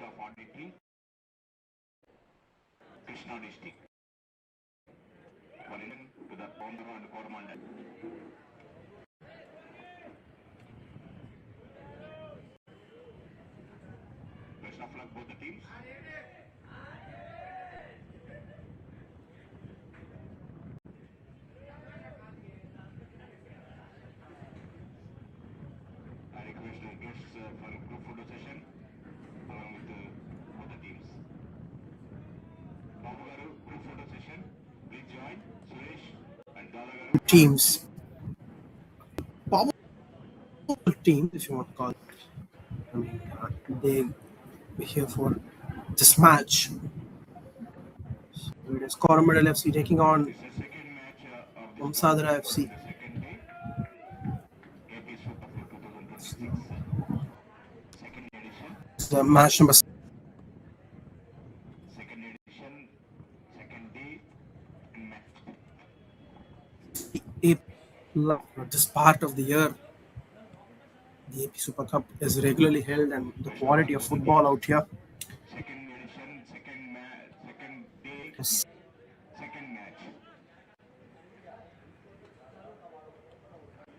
of auditing, Krishna district. One to the Vamsadhara and Coramandal. Best of luck both the teams. I request the guests for a group photo session along with both the teams. Vamsadhara group photo session. Please join Suresh and Dalagaru. Teams. Powerful teams, if you want to call it. I mean, they here for this match. It is Coramandal FC taking on This is the second match of this Vamsadhara FC. the second day. AP Super for 2026. Second edition. It's the match number Second edition. Second day and match. 8. This part of the year, the AP Super Cup is regularly held, and the quality of football out here Second edition, second day, is second match.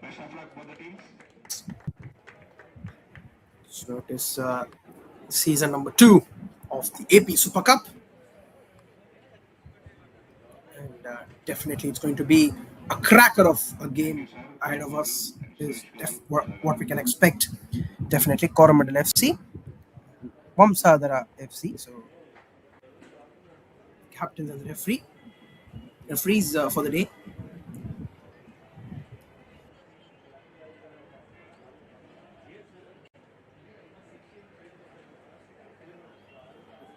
Best of luck for the teams. so it is season number 2 of the AP Super Cup, and definitely it's going to be a cracker of a game ahead of us. Is what we can expect. Definitely Coramandal FC, Vamsadhara FC. So captains and referees for the day.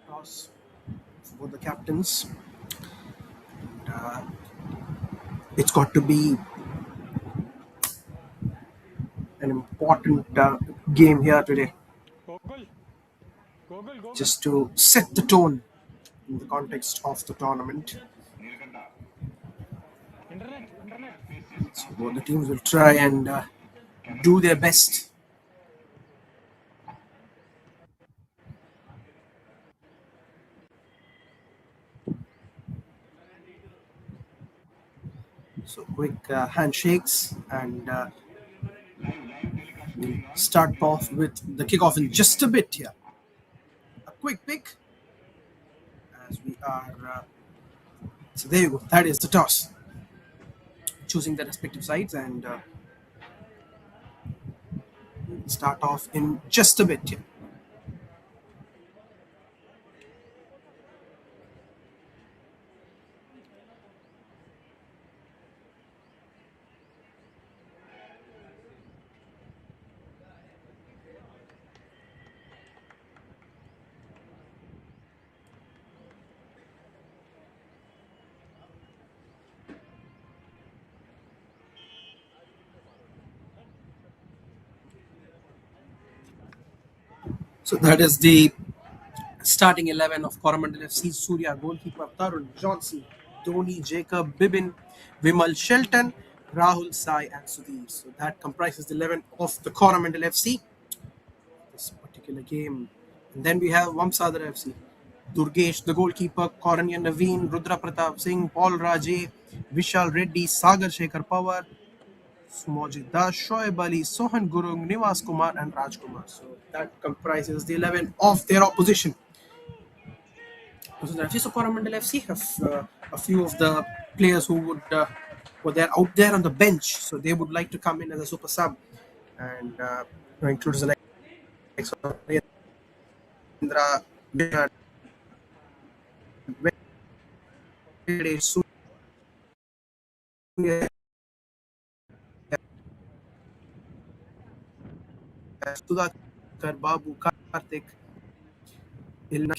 Toss for the captains. And, it's got to be an important game here today, just to set the tone in the context of the tournament. So both the teams will try and do their best. So quick handshakes, and we'll start off with the kickoff in just a bit here. A quick pick as we are. So there you go. That is the toss. Choosing the respective sides, and we'll start off in just a bit here. So that is the starting 11 of Coramandal FC. Surya, goalkeeper Tarun, Johnson, Dhoni, Jacob, Bibin, Vimal, Shelton, Rahul, Sai, and Sudhir. So that comprises the 11 of the Coramandal FC. This particular game. And then we have Vamsadhara FC. Durgesh, the goalkeeper, Koranya Naveen, Rudra Pratap Singh, Paul Raje, Vishal Reddy, Sagar Shekhar Pawar, Sumojit Das, Shoaib Ali, Sohan Gurung, Nivas Kumar, and Raj Kumar. So that comprises the 11 of their opposition. So Coramandal FC have a few of the players who were there out there on the bench, so they would like to come in as a super sub, and includes the likes of Indra, Sudhakar, Babu, Karthik, Ilna.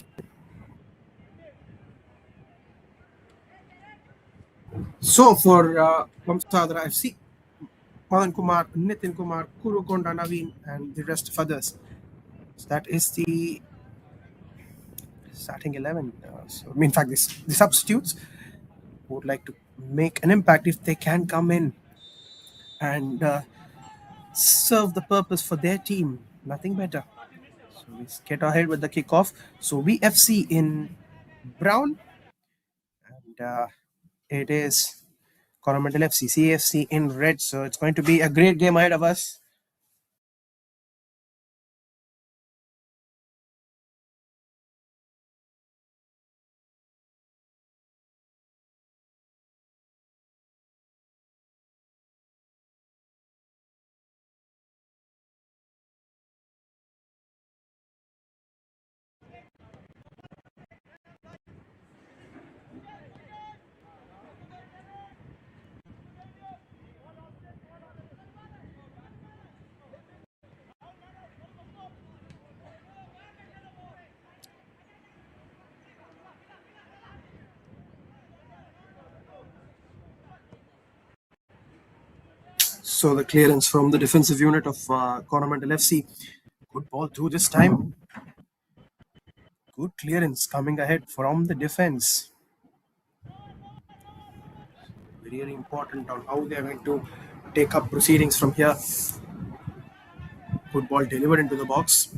So for Vamsadhara FC, Pawan Kumar, Nitin Kumar, Kuru Konda Naveen, and the rest of others. So that is the starting 11. So in fact, the substitutes would like to make an impact if they can come in and serve the purpose for their team. Nothing better. So We get ahead with the kickoff. So VFC in brown, and it is Coramandal FC, CFC in red. So it's going to be a great game ahead of us. So the clearance from the defensive unit of Coramandal FC. Good ball through this time. Good clearance coming ahead from the defense. Very important on how they are going to take up proceedings from here. Good ball delivered into the box.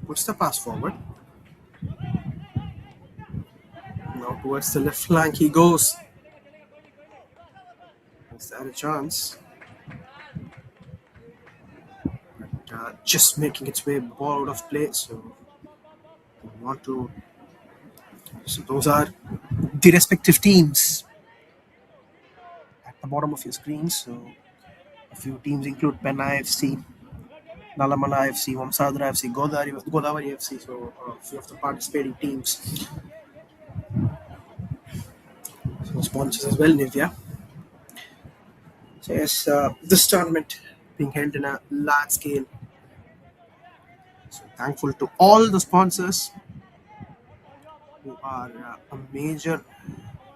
Puts the pass forward. Now towards the left flank he goes. Is that a chance? Just making its way ball out of play. So we want to. So those are the respective teams at the bottom of your screen. So a few teams include Penna FC, Nalamala FC, Vamsadhara FC, Godavari FC. So a few of the participating teams. So sponsors as well, Nivya. So yes, this tournament being held in a large scale. So thankful to all the sponsors who are a major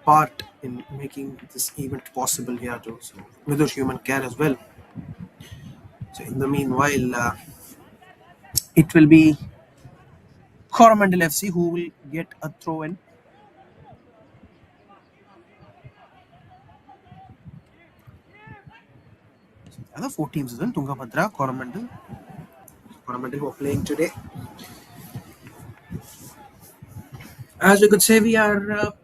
part in making this event possible here too. So with the human care as well. So in the meanwhile, it will be Coramandal FC who will get a throw in. So the other four teams as well: Tungabhadra, Coramandal who are playing today. As we could say, we are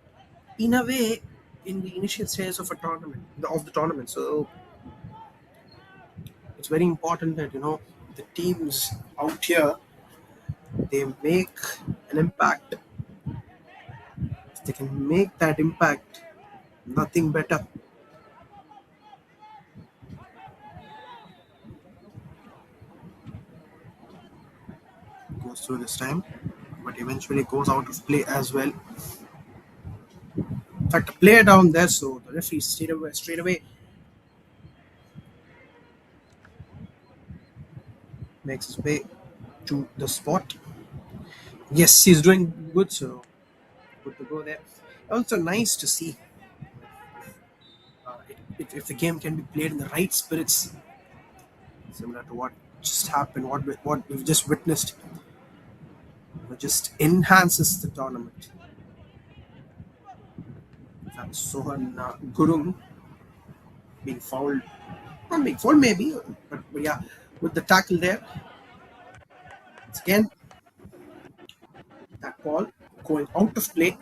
in a way in the initial stages of a tournament of the tournament. So it's very important that the teams out here they make an impact. If they can make that impact, nothing better goes through this time, but eventually goes out of play as well. In fact, a player down there, so the referee straight away makes his way to the spot. Yes, he's doing good, so good to go there. Also, nice to see if the game can be played in the right spirits, similar to what just happened, what we've just witnessed. It just enhances the tournament. In fact, Sohan Gurung being fouled, not being fouled maybe, but yeah, with the tackle there. It's again that ball going out of play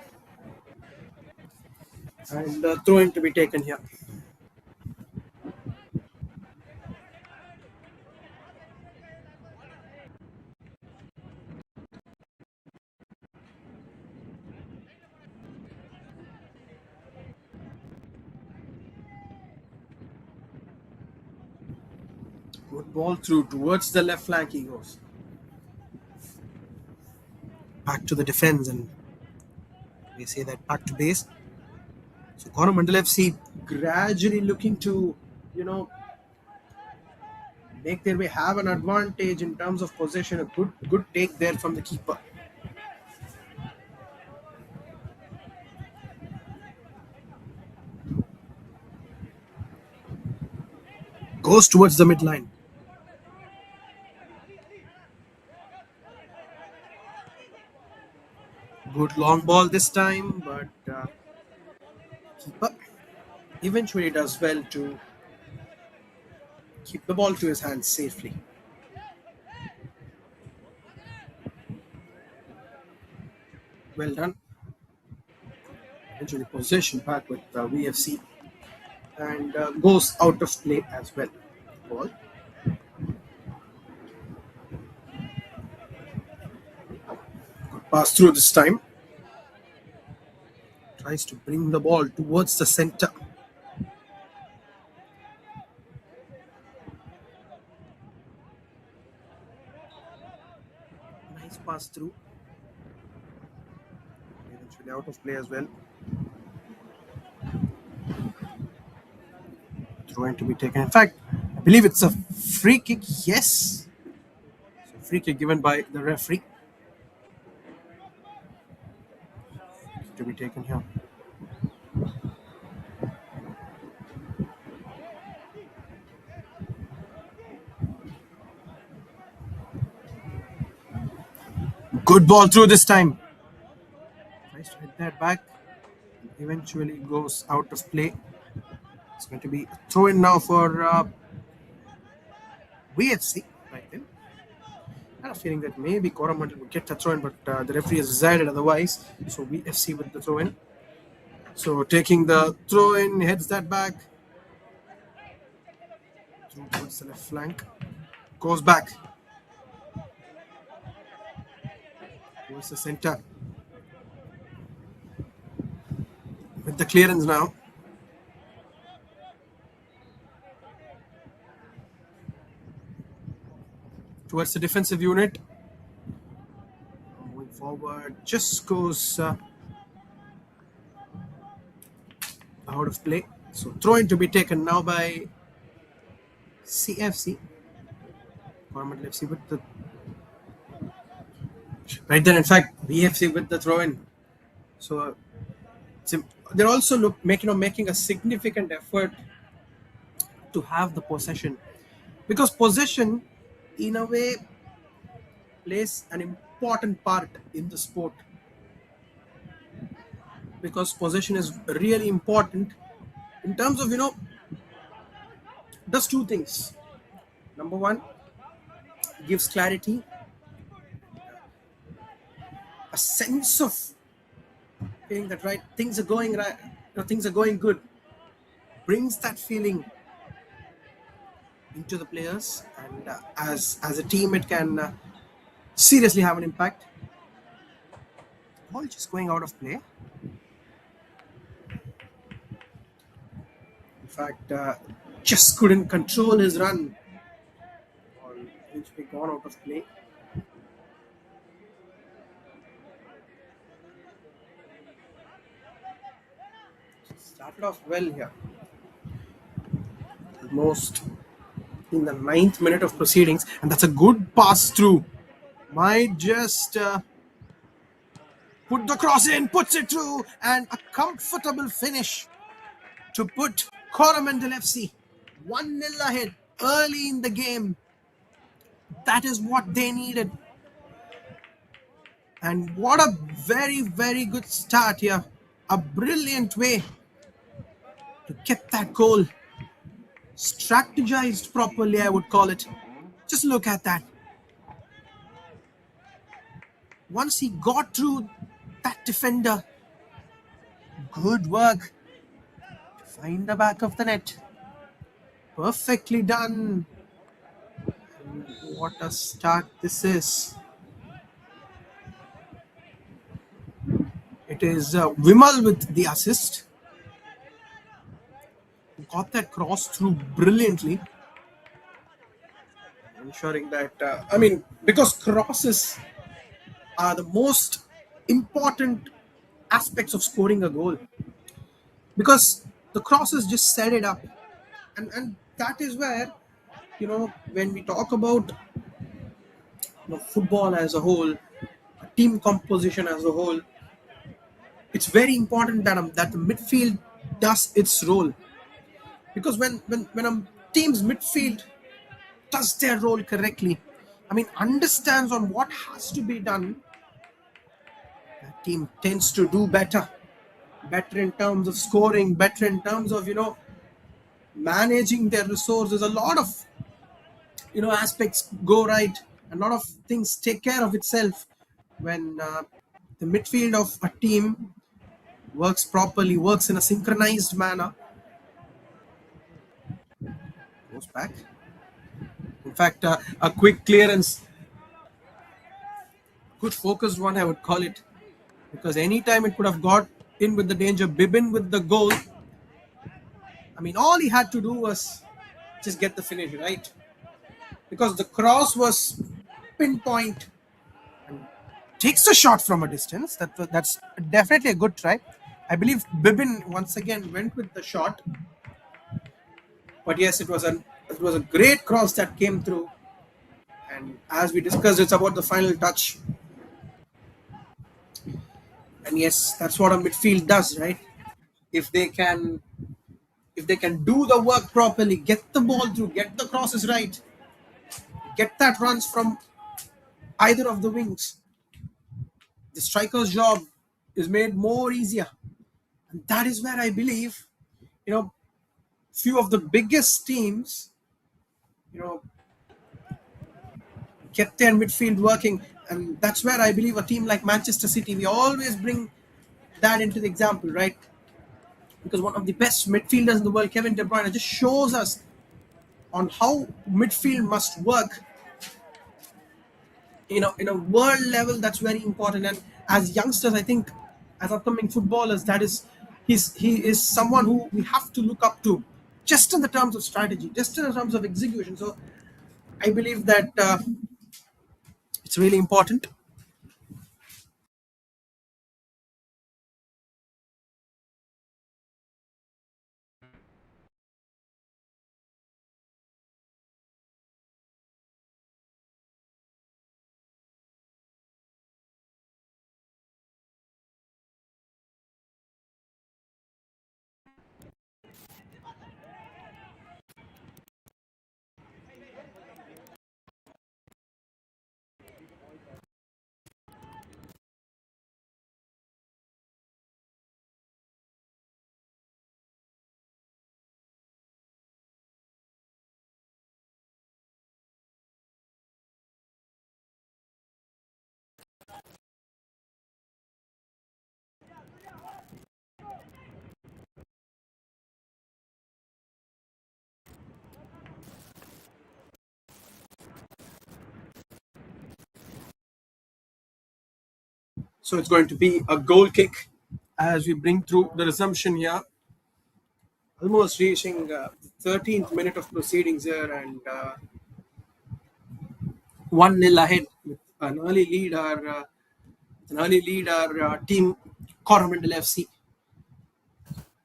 and throwing to be taken here. Good ball through towards the left flank he goes. Back to the defense, and we say that back to base. So Coramandal FC gradually looking to, you know, make their way, have an advantage in terms of possession. A good take there from the keeper. Goes towards the midline. Good long ball this time, but keeper eventually does well to keep the ball to his hands safely. Well done. Eventually possession back with VFC and goes out of play as well. Ball pass through this time. Tries to bring the ball towards the center. Nice pass through. Eventually out of play as well. Throwing to be taken. In fact, I believe it's a free kick. Yes. So free kick given by the referee to be taken here. Good ball through this time. Tries to hit that back. Eventually goes out of play. It's going to be a throw in now for VFC. Right then. I had a feeling that maybe Coramandal would get a throw in, but the referee has decided otherwise. So VFC with the throw in. So taking the throw in, heads that back. Through towards the left flank. Goes back. Towards the center. With the clearance now. Towards the defensive unit. Moving forward. Just goes out of play. So throw in to be taken now by CFC. Coramandal FC with the right then. In fact, VFC with the throw in. So they're also making a significant effort to have the possession, because possession, in a way, plays an important part in the sport. Because possession is really important in terms of does two things. Number one, gives clarity, a sense of feeling that right things are going right, things are going good, brings that feeling into the players, and as a team it can seriously have an impact. Ball just going out of play. In fact, just couldn't control his run. Ball eventually gone out of play. Started off well here. Almost in the 9th minute of proceedings, and that's a good pass through. Might just put the cross in, puts it through, and a comfortable finish to put Coramandal FC 1-0 ahead early in the game. That is what they needed. And what a very, very good start here. A brilliant way to get that goal. Strategized properly, I would call it. Just look at that. Once he got through that defender, good work to find the back of the net. Perfectly done. And what a start this is. It is Vimal with the assist. Got that cross through brilliantly. Ensuring that, because crosses are the most important aspects of scoring a goal. Because the crosses just set it up. And that is where, when we talk about football as a whole, team composition as a whole, it's very important that the midfield does its role. Because when a team's midfield does their role correctly, understands on what has to be done, that team tends to do better in terms of scoring, better in terms of managing their resources. A lot of aspects go right, a lot of things take care of itself when the midfield of a team works properly, works in a synchronized manner, goes back. In fact, a quick clearance, good focused one, I would call it, because anytime it could have got in with the danger. Bibin with the goal. I mean, all he had to do was just get the finish right, because the cross was pinpoint. Takes the shot from a distance. That's definitely a good try. I believe Bibin once again went with the shot, but yes, it was a great cross that came through. And as we discussed, it's about the final touch. And yes, that's what a midfield does, right? If they can, if they can do the work properly, get the ball through, get the crosses right, get that runs from either of the wings, the striker's job is made more easier. And that is where I believe, you know, few of the biggest teams, you know, get their midfield working. And that's where I believe a team like Manchester City, we always bring that into the example, right? Because one of the best midfielders in the world, Kevin De Bruyne, just shows us on how midfield must work. In a world level, that's very important. And as youngsters, I think, as upcoming footballers, that is, he is someone who we have to look up to, just in the terms of strategy, just in the terms of execution. So I believe that it's really important. So it's going to be a goal kick as we bring through the resumption here, almost reaching the 13th minute of proceedings here, and 1-0 ahead with an early lead. Our team Coramandal FC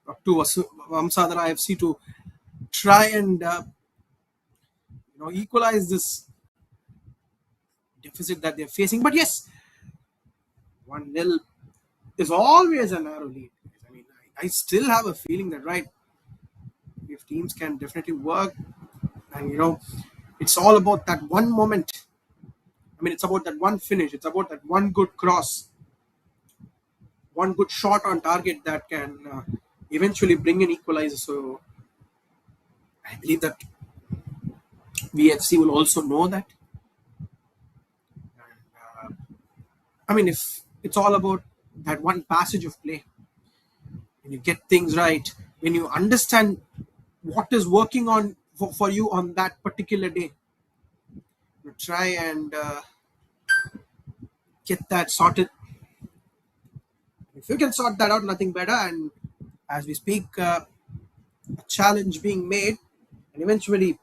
up to Vamsadhara FC to try and equalize this deficit that they're facing. But yes, 1-0 is always a narrow lead. I mean, I still have a feeling that, right, if teams can definitely work, and it's all about that one moment. I mean, it's about that one finish. It's about that one good cross, one good shot on target that can eventually bring an equalizer. So I believe that VFC will also know that. I mean, if it's all about that one passage of play, when you get things right, when you understand what is working on for you on that particular day, you try and get that sorted. If you can sort that out, nothing better. And as we speak, a challenge being made, and eventually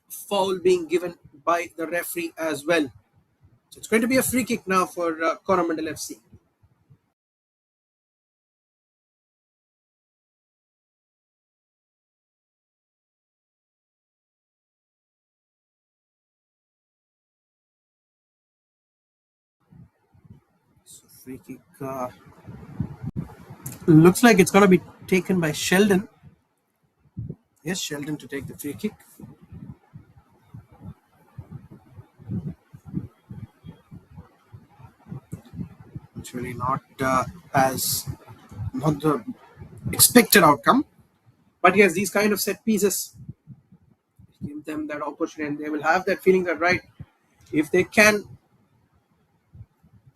foul being given by the referee as well. So it's going to be a free kick now for Coramandal FC. So free kick looks like it's going to be taken by Sheldon. Yes, Sheldon to take the free kick. It's really as not the expected outcome. But yes, these kind of set pieces give them that opportunity, and they will have that feeling that, right, if they can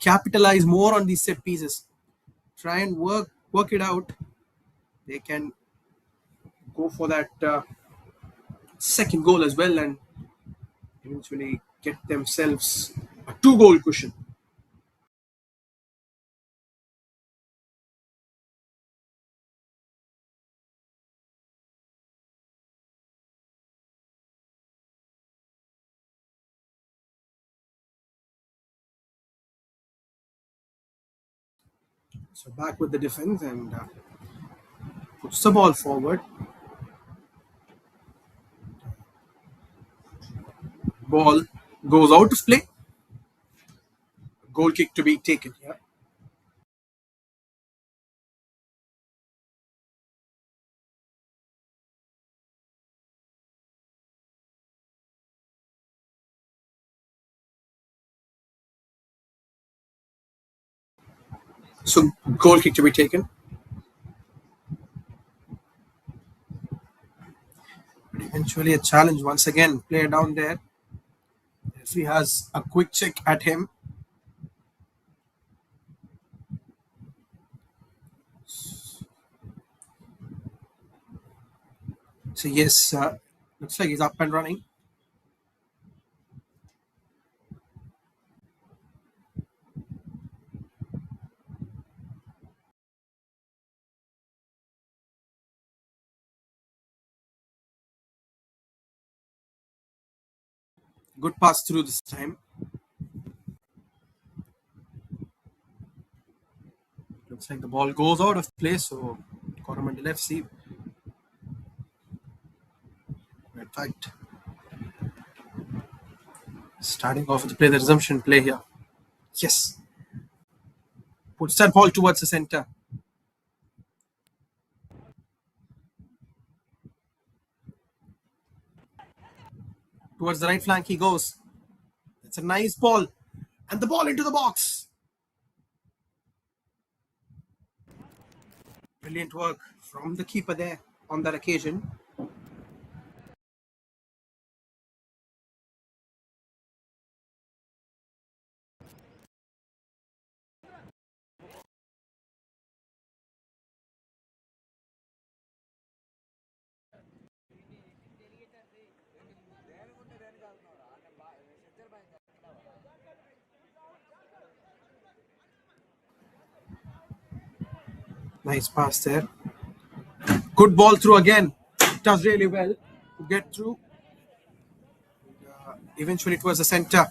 capitalize more on these set pieces. Try and work it out. They can go for that second goal as well and eventually get themselves a 2 goal cushion. So back with the defense and puts the ball forward. Ball goes out of play. Goal kick to be taken here. So goal kick to be taken. But eventually a challenge once again. Player down there. If he has a quick check at him. So yes, looks like he's up and running. Good pass through this time. Looks like the ball goes out of play. So Coramandal FC. In fact, starting off with the play, the resumption play here. Yes. Puts that ball towards the center. Towards the right flank he goes. It's a nice ball. And the ball into the box. Brilliant work from the keeper there on that occasion. Nice pass there. Good ball through again. Does really well to get through. Eventually towards the center.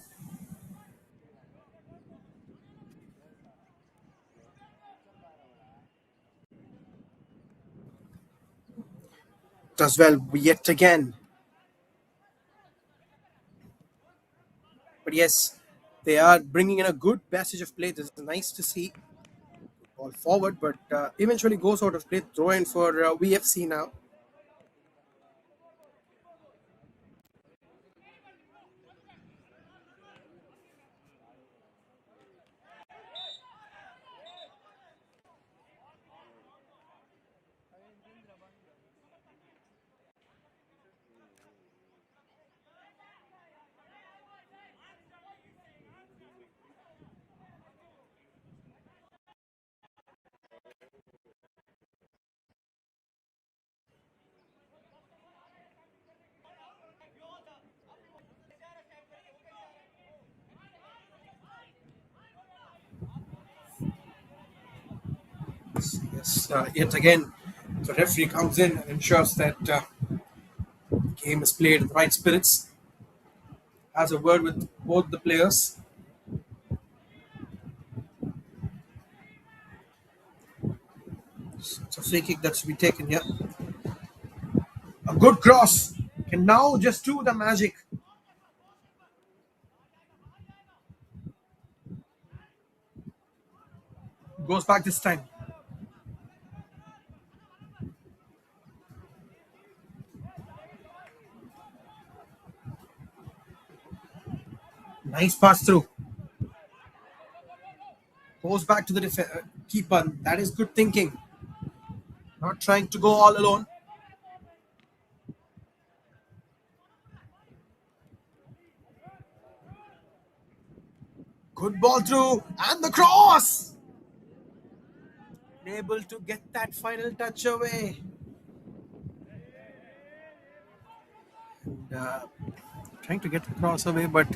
Does well yet again. But yes, they are bringing in a good passage of play. This is nice to see. Ball forward, but eventually goes out of play. Throw in for VFC now. Yes, yet again, the referee comes in and ensures that the game is played in the right spirits. Has a word with both the players. It's a free kick that's to be taken here. A good cross can now just do the magic. Goes back this time. Nice pass through. Goes back to the keeper. That is good thinking. Not trying to go all alone. Good ball through and the cross. Able to get that final touch away. And, trying to get the cross away, but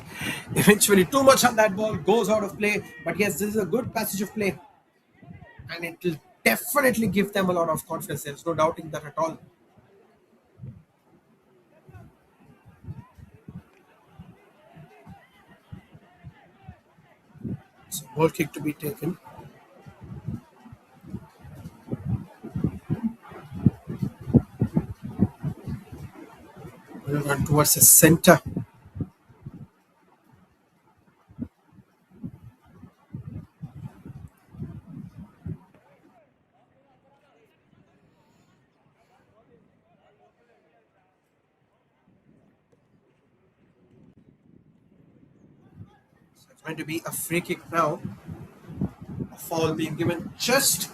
eventually too much on that ball goes out of play. But yes, this is a good passage of play, and it will definitely give them a lot of confidence. There's no doubting that at all. So ball kick to be taken. We'll run towards the center. So it's going to be a free kick now. A foul being given just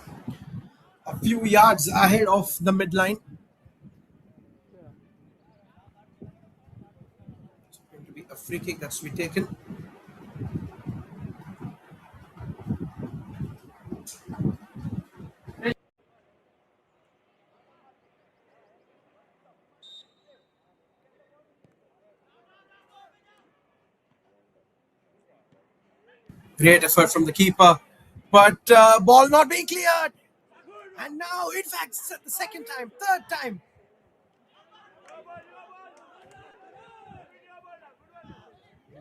a few yards ahead of the midline. It's going to be a free kick that's to be taken. Great effort from the keeper, but ball not being cleared. And now, in fact, the second time, third time.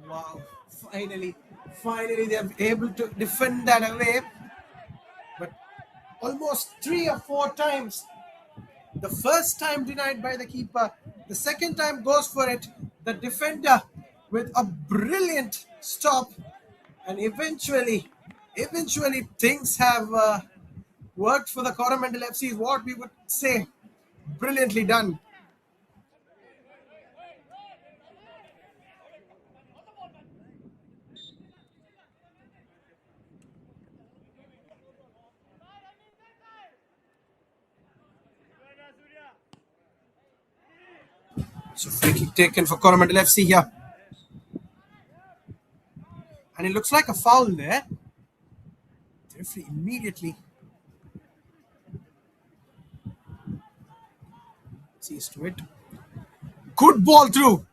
Wow, finally they're able to defend that away. But almost 3 or 4 times. The first time denied by the keeper, the second time goes for it. The defender with a brilliant stop, and eventually things have worked for the Coramandal FC. Is what we would say, brilliantly done. So free kick taken for Coramandal FC here. And it looks like a foul there. The referee immediately sees to it. Good ball through.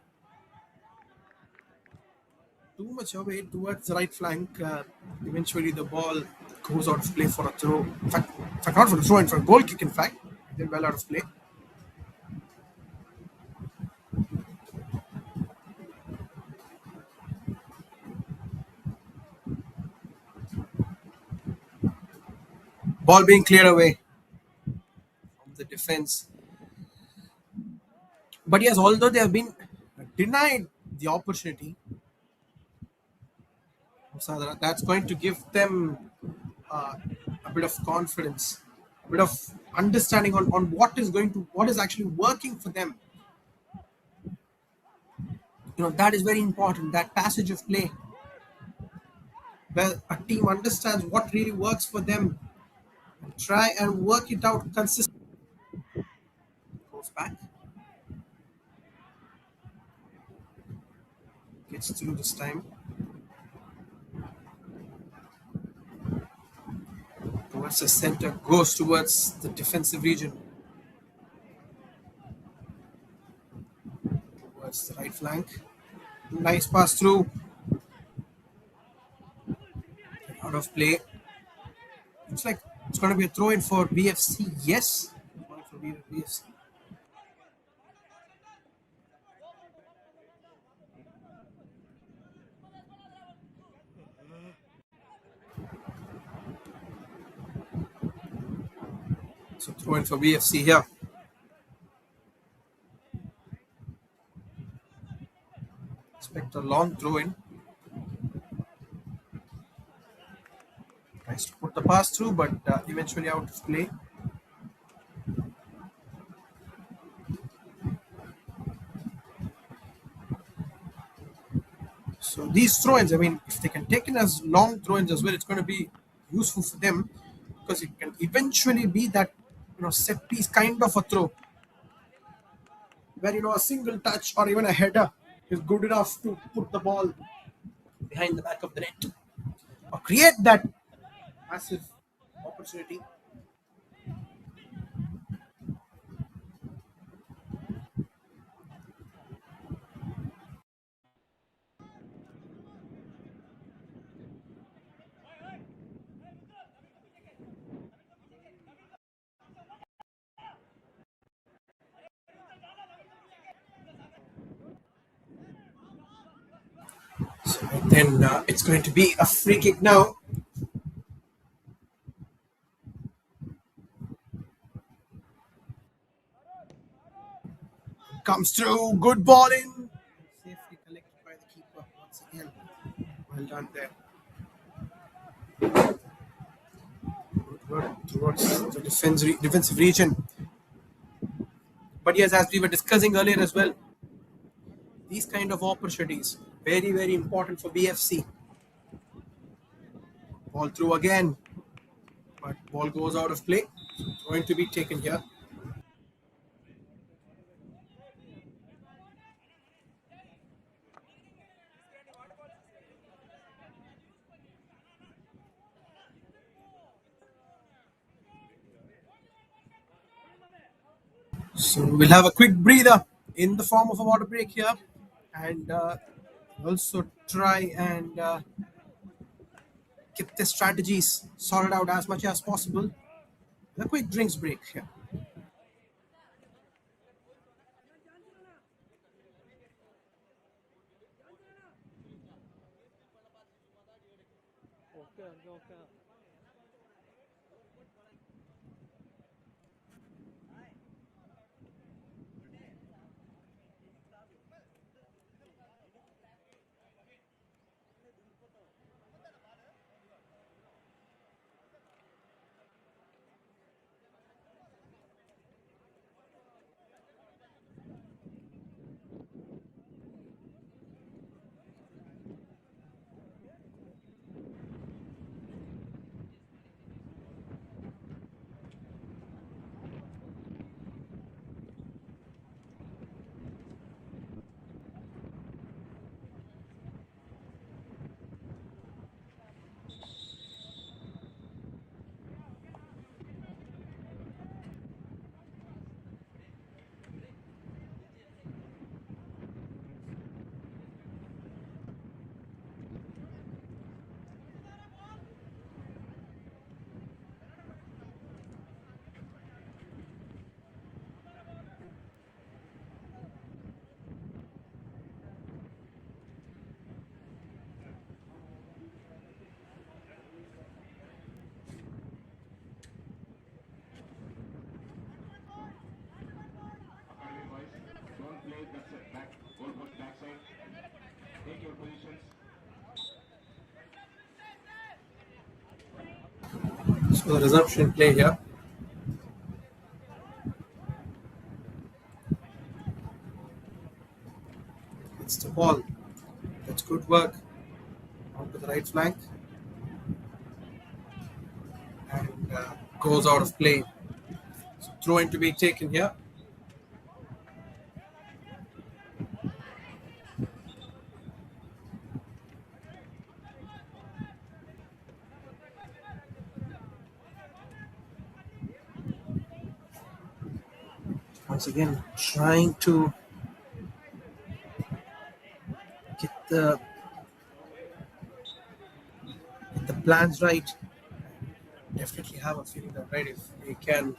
Too much away towards the right flank. Eventually the ball goes out of play for a throw. In fact, not for a throw, in for a goal kick, in fact. Then well out of play. Ball being cleared away from the defense. But yes, although they have been denied the opportunity, Vamsadhara, that's going to give them uh, a bit of confidence, a bit of understanding on what is actually working for them. That is very important. That passage of play, where a team understands what really works for them, and try and work it out consistently. Goes back, gets through this time. Towards the center, goes towards the defensive region. Towards the right flank. Nice pass through. Out of play. Looks like it's going to be a throw in for BFC. Yes. For BFC. So throw in for BFC here. Expect a long throw in. Tries to put the pass through, but eventually out of play. So these throw-ins, I mean, if they can take in as long throw-ins as well, it's going to be useful for them, because it can eventually be that set piece kind of a throw, where a single touch or even a header is good enough to put the ball behind the back of the net. or create that massive opportunity. So then it's going to be a free kick now. Comes through, good ball in. Safely collected by the keeper once again. Well done there. Good work towards the defensive region. But yes, as we were discussing earlier as well, these kind of opportunities very very important for BFC. Ball through again, but ball goes out of play. Going to be taken here. So we'll have a quick breather in the form of a water break here, and also try and get the strategies sorted out as much as possible. A quick drinks break here. Academy boys, don't play that side, back, goalpost backside. Take your positions. So the resumption play here. It's the ball. That's good work. Onto the right flank and goes out of play. So throw in to be taken here. Once again, trying to get the plans right. Definitely have a feeling that right if they can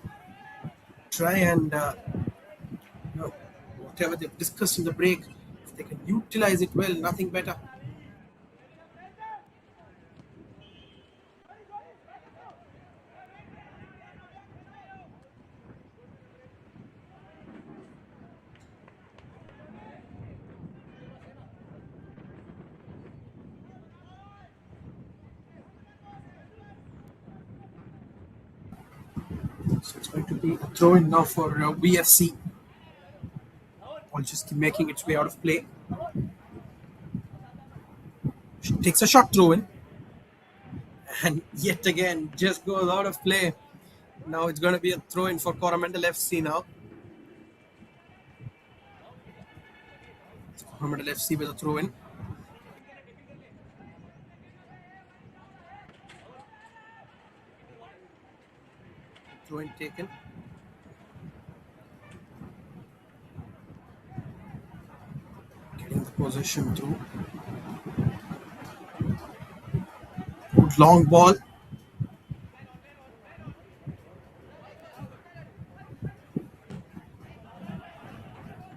try and whatever they've discussed in the break, if they can utilize it well, nothing better. So it's going to be a throw in now for VFC. Ball just keep making its way out of play. She takes a shot throw in, and yet again just goes out of play. Now it's going to be a throw in for Coramandal FC now. Coramandal FC with a throw in. Throw in taken. Getting the possession through. Good long ball.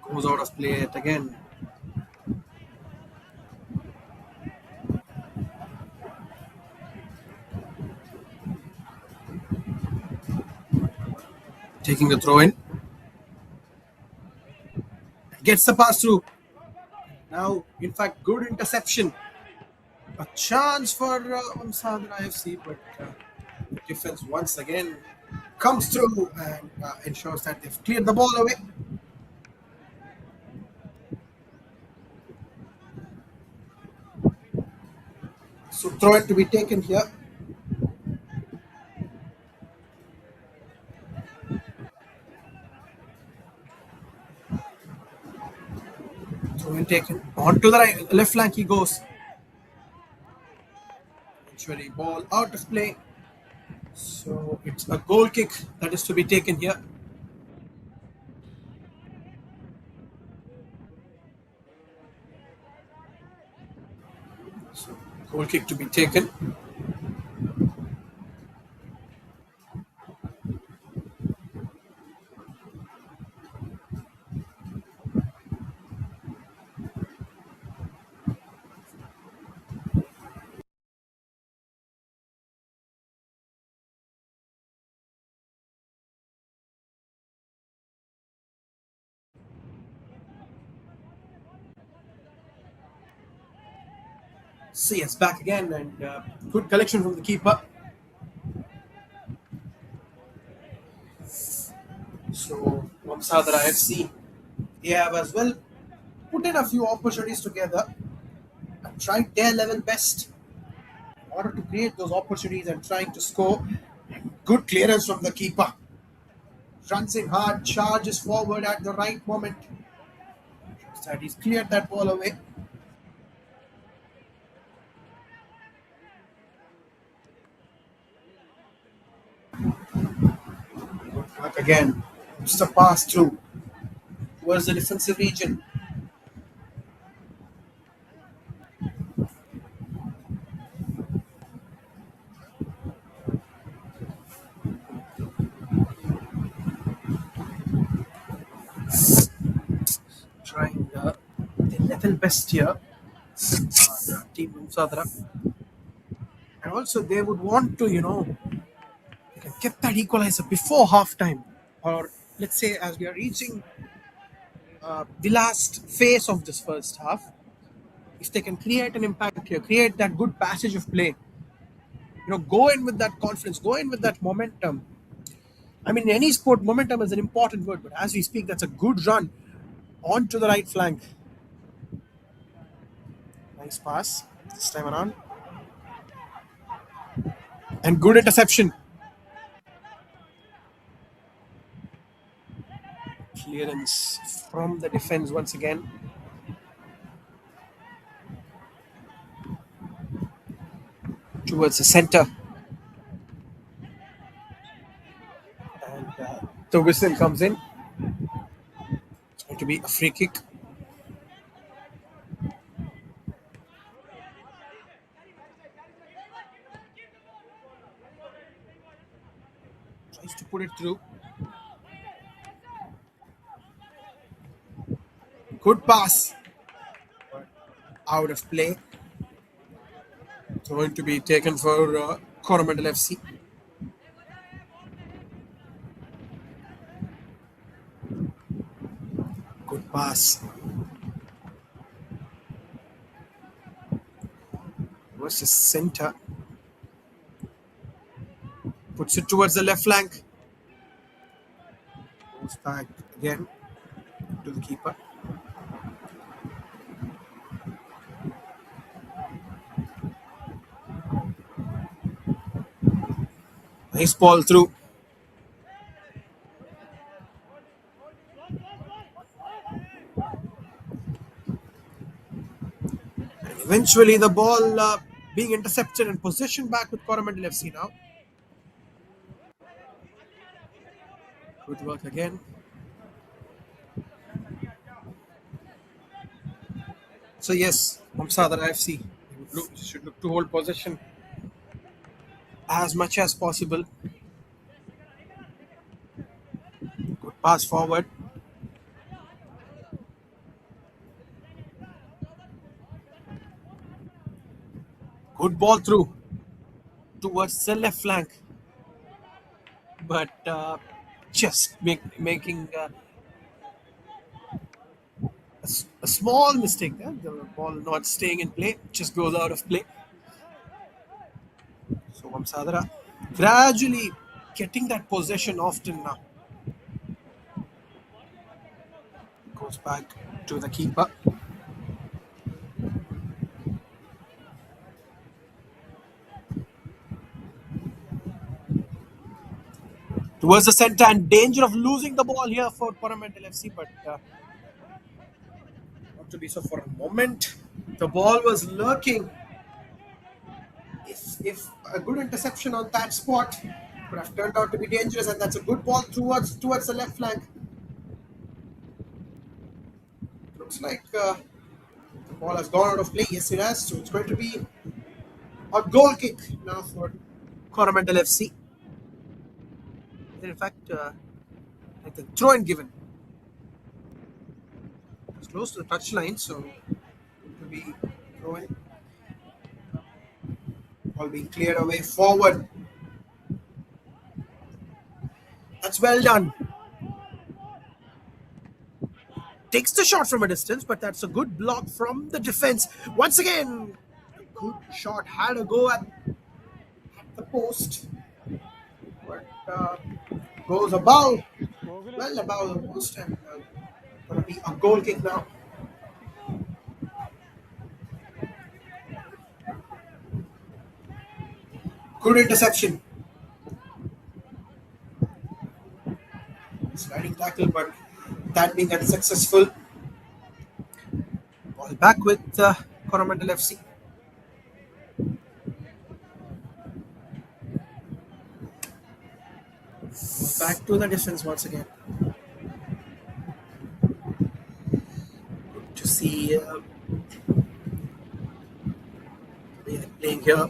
Goes out of play yet again. Taking the throw in. Gets the pass through. Now, in fact, good interception. A chance for Vamsadhara FC, but defense once again comes through and ensures that they've cleared the ball away. So throw it to be taken here. Throw in taken. Onto the left flank he goes. Eventually ball out of play. So it's a goal kick that is to be taken here. So goal kick to be taken. See, it's back again and good collection from the keeper. So Vamsadhara FC, they have as well put in a few opportunities together and tried their level best in order to create those opportunities and trying to score. Good clearance from the keeper. Runs in hard, charges forward at the right moment. Shows that he's cleared that ball away. Back again. Just a pass through towards the defensive region. Trying the level best here. Team Vamsadhara. And also they would want to, get that equalizer before halftime. Or let's say as we are reaching the last phase of this first half, if they can create an impact here, create that good passage of play, go in with that confidence, go in with that momentum. I mean, in any sport, momentum is an important word, but as we speak, that's a good run onto the right flank. Nice pass this time around. And good interception. Clearance from the defense once again. Towards the center. And the whistle comes in. It's going to be a free kick. Tries to put it through. Good pass. Out of play. It's going to be taken for Coramandal FC. Good pass. Versus center. Puts it towards the left flank. Goes back again to the keeper. Nice ball through. And eventually the ball being intercepted and possession back with Coramandal FC now. Good work again. So yes, Vamsadhara FC should look to hold possession as much as possible. Good pass forward. Good ball through towards the left flank, but just making a small mistake there. The ball not staying in play, just goes out of play. So Vamsadhara gradually getting that possession often now. Goes back to the keeper. Towards the centre and danger of losing the ball here for Coramandal FC, but not to be so for a moment. The ball was lurking. If a good interception on that spot could have turned out to be dangerous, and that's a good ball towards the left flank. Looks like the ball has gone out of play. Yes, it has. So it's going to be a goal kick now for Coramandal FC. In fact, like the throw in given. It's close to the touchline, so it will be throw in. Ball being cleared away forward. That's well done. Takes the shot from a distance, but that's a good block from the defense. Once again, a good shot had a go at the post, but goes above, well above the post, and going to be a goal kick now. Good interception. Sliding tackle, but that being unsuccessful. Ball back with Coramandal FC. Back to the defense once again. Good to see they are playing here.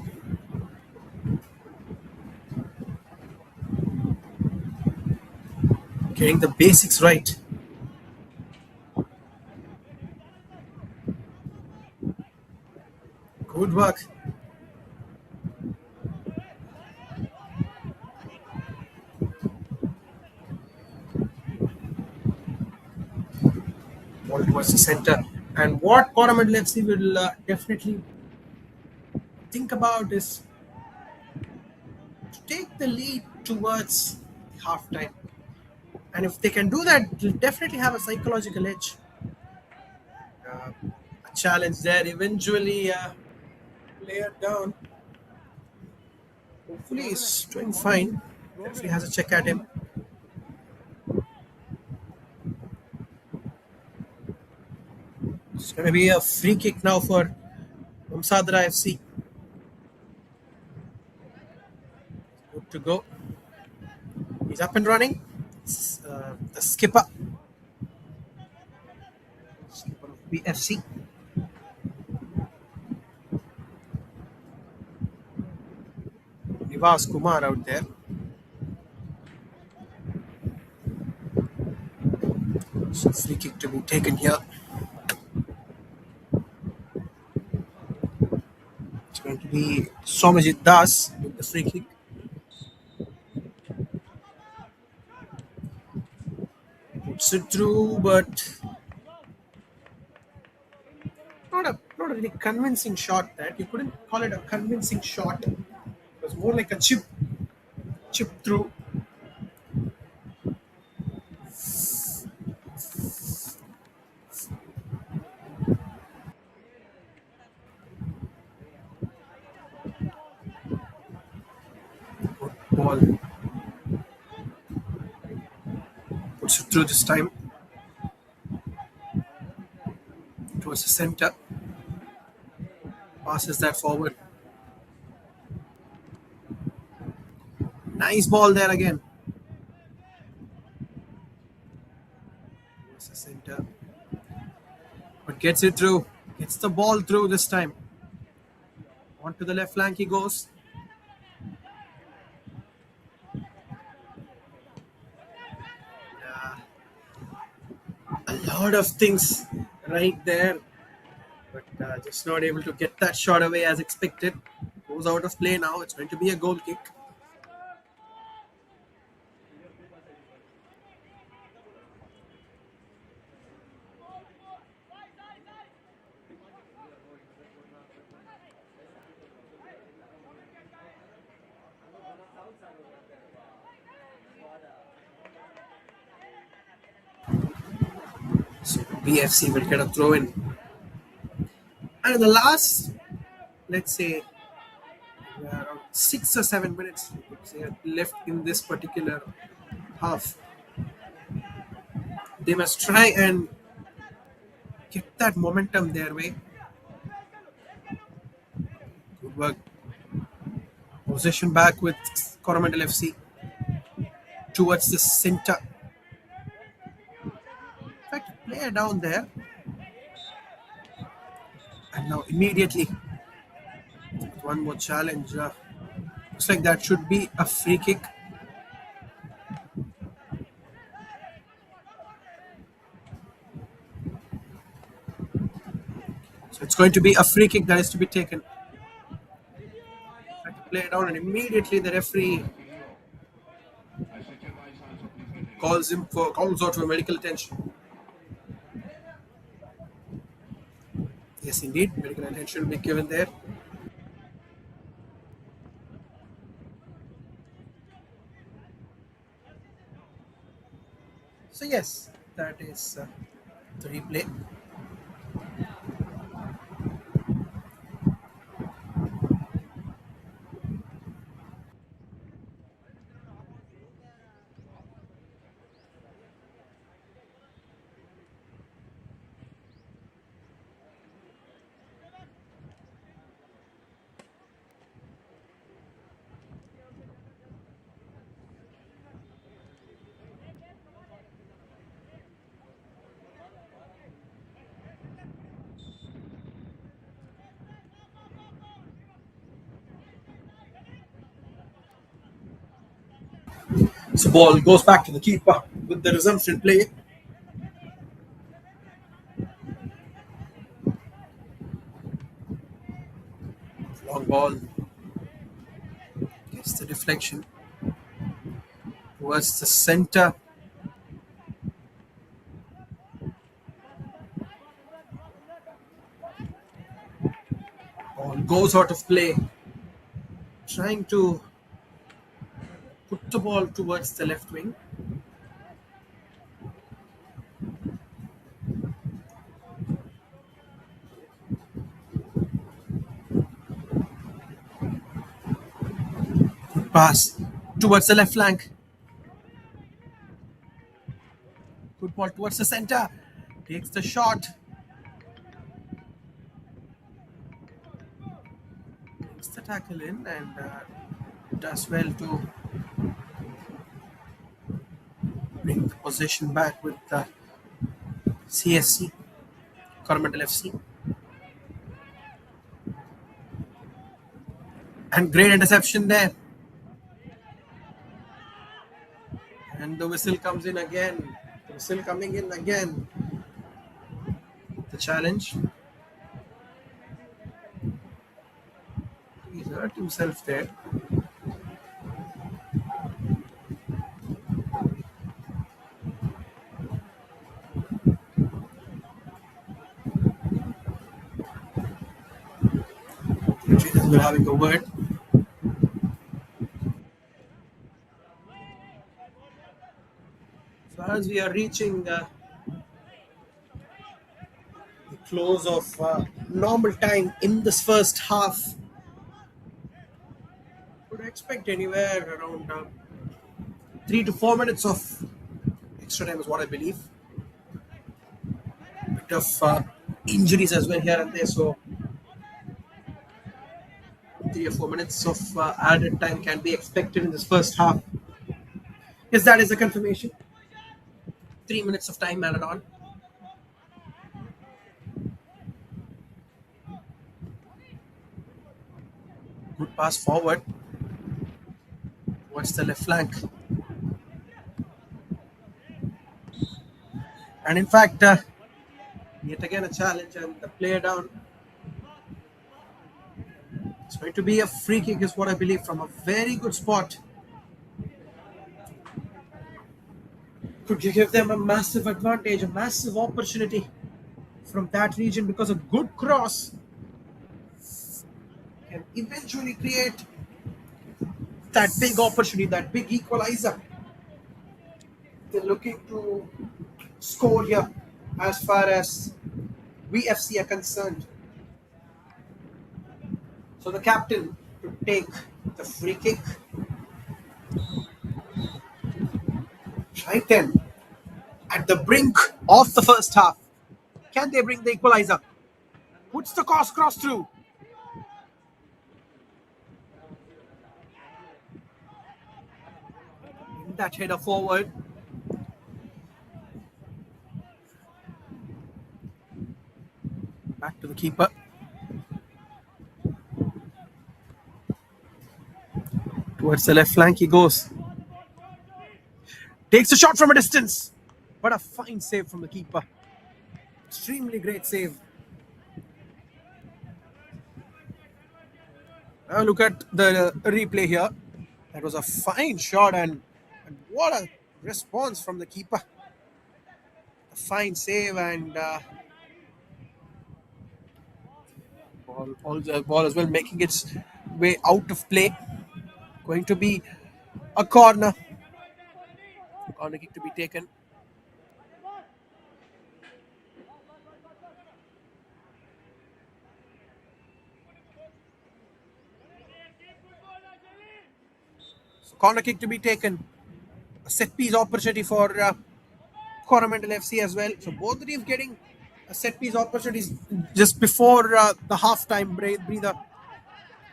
Getting the basics right. Good work. Ball towards the center. And what Coramandal FC will definitely think about is to take the lead towards halftime. And if they can do that, they'll definitely have a psychological edge. A challenge there, eventually player down. Hopefully he's doing fine. Referee has a check at him. It's going to be a free kick now for Vamsadhara FC. Good to go. He's up and running. The skipper of BFC. Nivas Kumar out there. So free kick to be taken here. It's going to be Somajit Das with the free kick. Puts it through, but not a really convincing shot. That you couldn't call it a convincing shot. It was more like a chip through. Ball puts it through this time towards the center. Passes that forward. Nice ball there again. But gets it through. Gets the ball through this time. Onto the left flank he goes. A lot of things right there, but just not able to get that shot away as expected. Goes out of play now. It's going to be a goal kick. So BFC will get a throw in. And in the last, let's say, around 6 or 7 minutes you could say, left in this particular half, they must try and get that momentum their way. Good work. Possession back with Coramandal FC towards the center. In fact, player down there. And now immediately, one more challenge. Looks like that should be a free kick. So it's going to be a free kick that is to be taken. Play down, and immediately the referee calls out for medical attention. Yes, indeed, medical attention will be given there. So yes, that is the replay. So ball goes back to the keeper with the resumption play. Long ball gets the deflection towards the center. Ball goes out of play. Trying to put the ball towards the left wing. Pass towards the left flank. Good ball towards the center. Takes the shot. Takes the tackle in and does well to bring the possession back with the CFC, Coramandal FC. And great interception there. And the whistle comes in again. The whistle coming in again. The challenge. He's hurt himself there. We're having a word. So as we are reaching the close of normal time in this first half, would expect anywhere around 3 to 4 minutes of extra time is what I believe. A bit of injuries as well here and there, so 3 or 4 minutes of added time can be expected in this first half. Yes, that is a confirmation. 3 minutes of time added on. Good pass forward towards the left flank. And in fact, yet again a challenge and the player down. It's going to be a free kick, is what I believe, from a very good spot. Could give them a massive advantage, a massive opportunity from that region, because a good cross can eventually create that big opportunity, that big equalizer. They're looking to score here as far as VFC are concerned. So the captain to take the free kick. Right then, at the brink of the first half, can they bring the equalizer? Puts the cross through. That header forward. Back to the keeper. Towards the left flank he goes. Takes a shot from a distance. But a fine save from the keeper. Extremely great save. Now look at the replay here. That was a fine shot, and what a response from the keeper. A fine save, and ball as well making its way out of play. Going to be a corner. Corner kick to be taken. So corner kick to be taken. A set piece opportunity for Coramandal FC as well. So both the teams getting a set piece opportunities just before the half-time breather.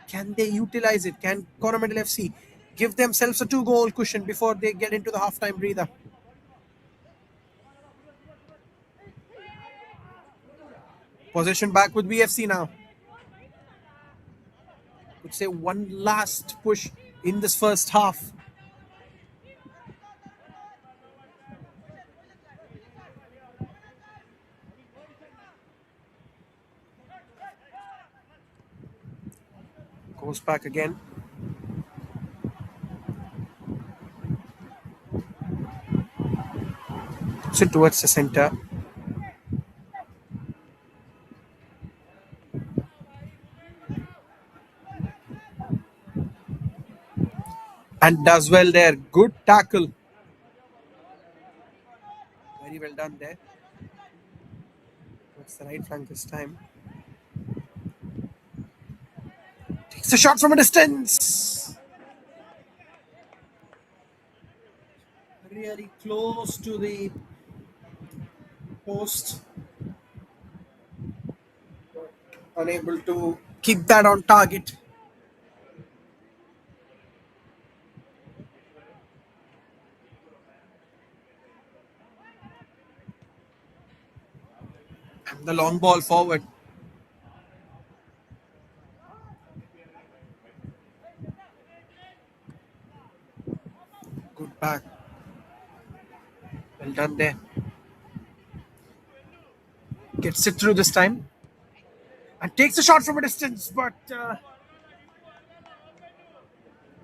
Can they utilize it? Can Coramandal FC give themselves a 2-goal cushion before they get into the half-time breather? Possession back with VFC now. Would say one last push in this first half. Goes back again. Puts it towards the center. And does well there. Good tackle. Very well done there. Towards the right flank this time. Takes a shot from a distance. Really close to the post. Unable to keep that on target. And the long ball forward. Good back. Well done there. Gets it through this time. And takes a shot from a distance, but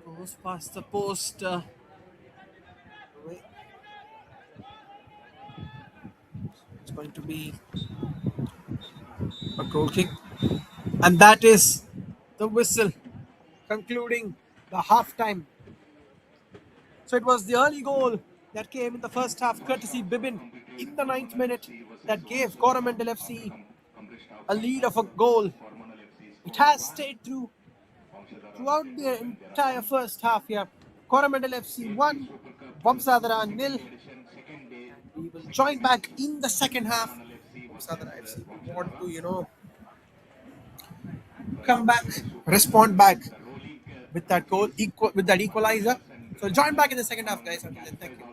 goes past the post. It's going to be a goal kick. And that is the whistle concluding the half-time. So it was the early goal that came in the first half, courtesy Bibin in the 9th minute, that gave Coramandal FC a lead of a goal. It has stayed throughout the entire first half here. Coramandal FC 1, Vamsadhara 0. We will join back in the second half. Vamsadhara FC want to, come back, respond back with that goal, with that equalizer. So join back in the second half, guys. Until then, thank you.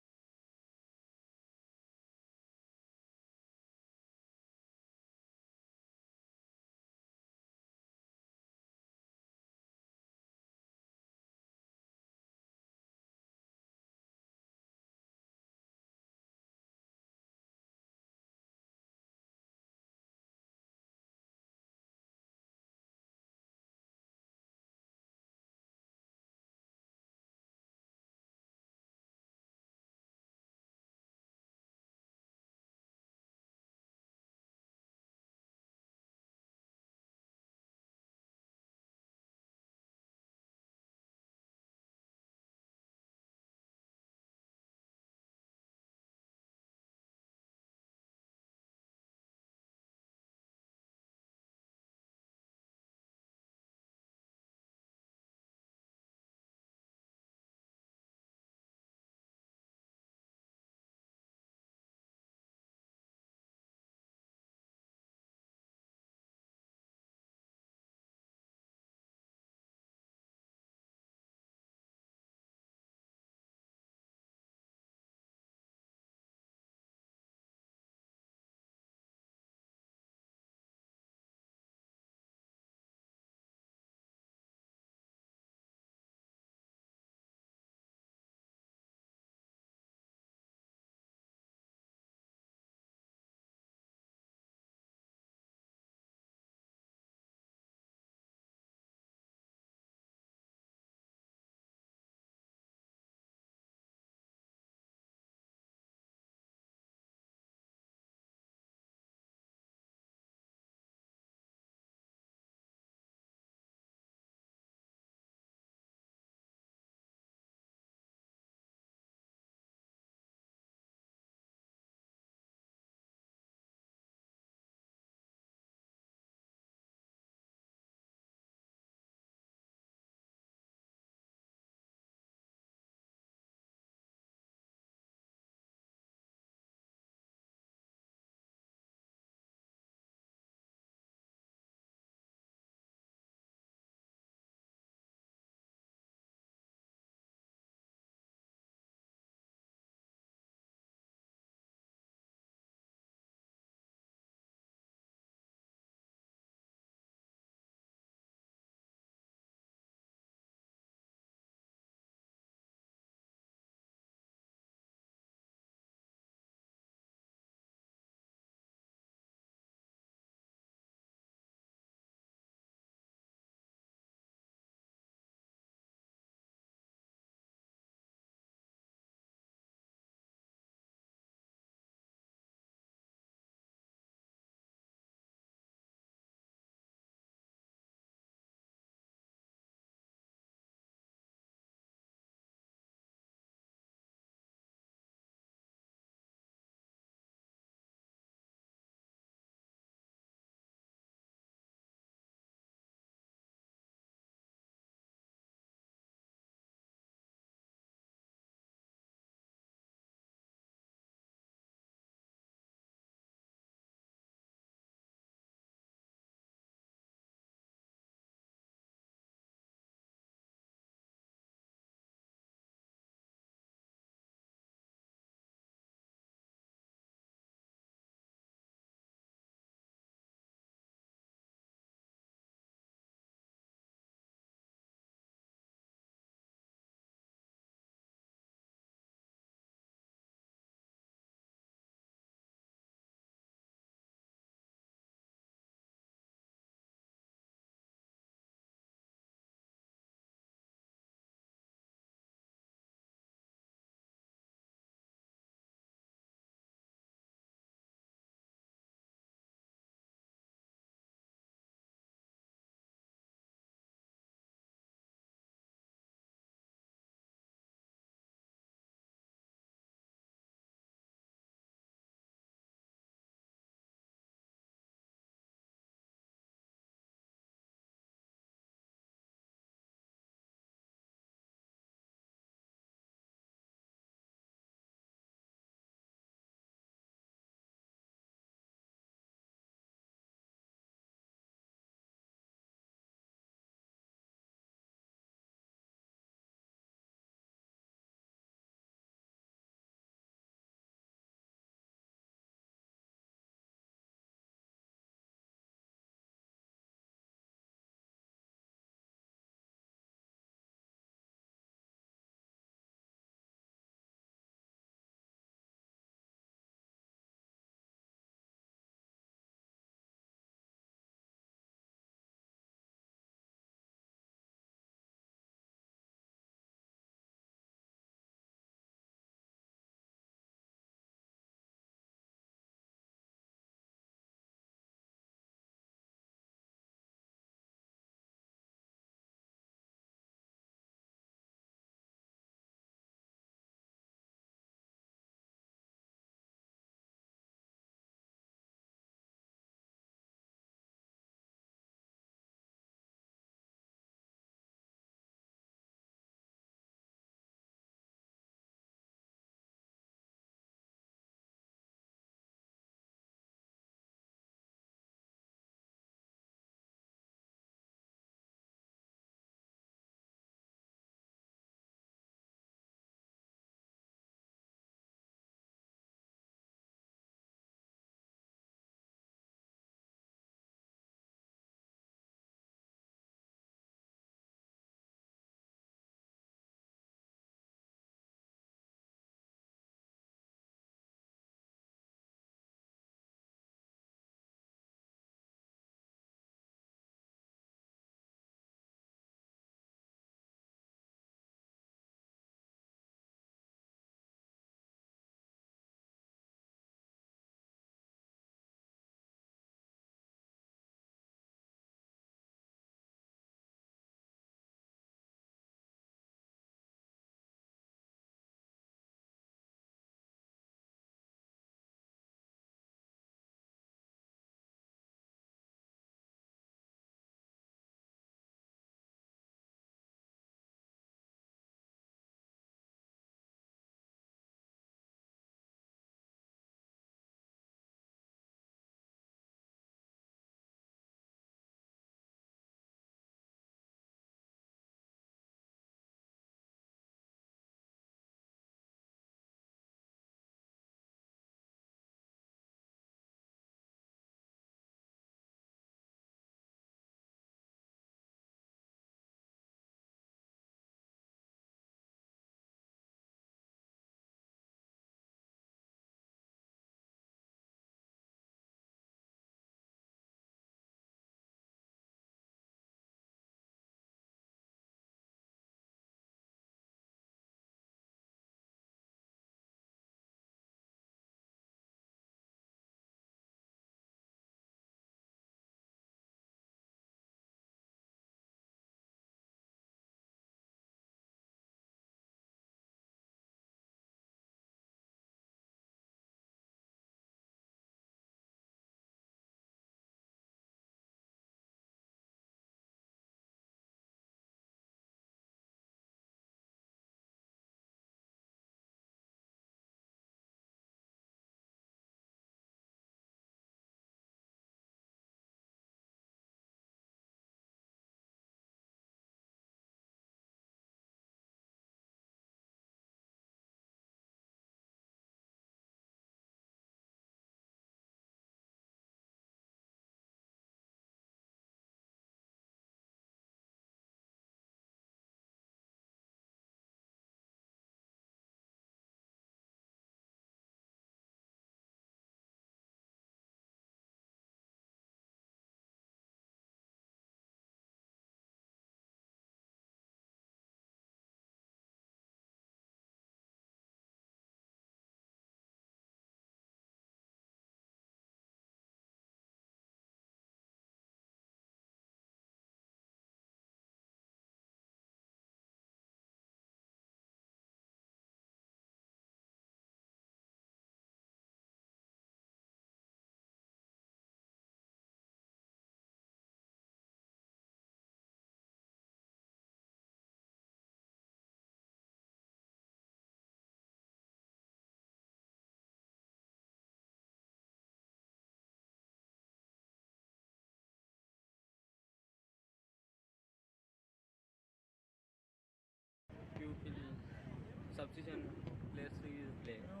Place is play. No,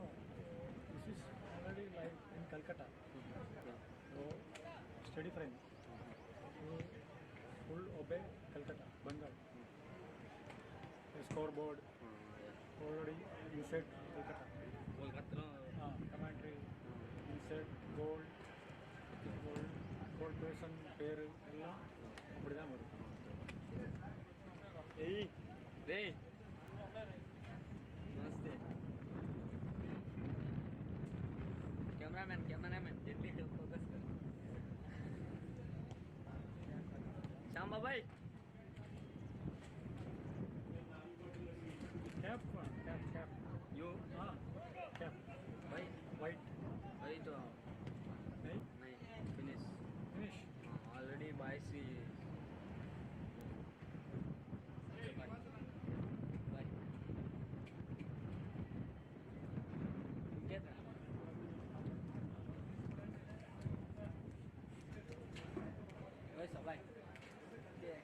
this is already live in Calcutta. So, study friend. You full obey Calcutta, Bengal. The scoreboard already inside Calcutta. Kolkata. Commentary inside gold, gold, gold person பேரு எல்லாம் அப்படிதான் வரும். Hey, Ray. Namaste. Cameraman, जल्दी से focus कर. श्याम बाबा. Cap. You. Cap. Why? White. Why तो नहीं? नहीं finish. Finish. Already by see. Bye. Get that. Bye, sir. Bye. Yeah.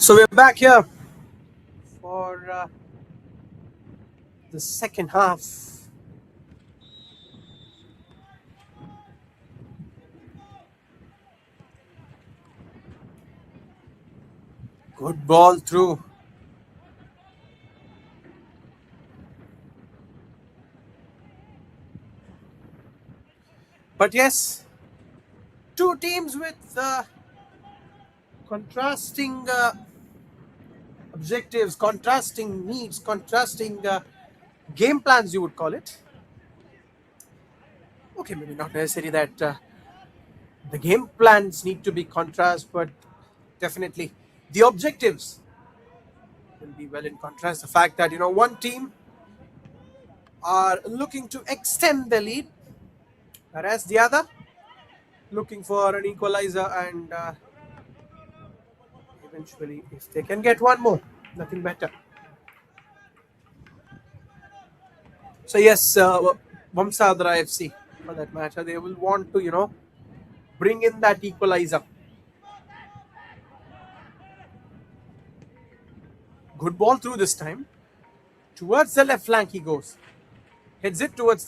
So we're back here for the second half. Good ball through. But yes, two teams with contrasting objectives, contrasting needs, contrasting game plans, you would call it. Okay, maybe not necessarily that the game plans need to be contrast, but definitely the objectives will be well in contrast. The fact that one team are looking to extend the lead, whereas the other looking for an equalizer and eventually, if they can get one more, nothing better. So yes, Vamsadhara FC, for that matter, they will want to bring in that equalizer. Good ball through this time. Towards the left flank he goes. Heads it towards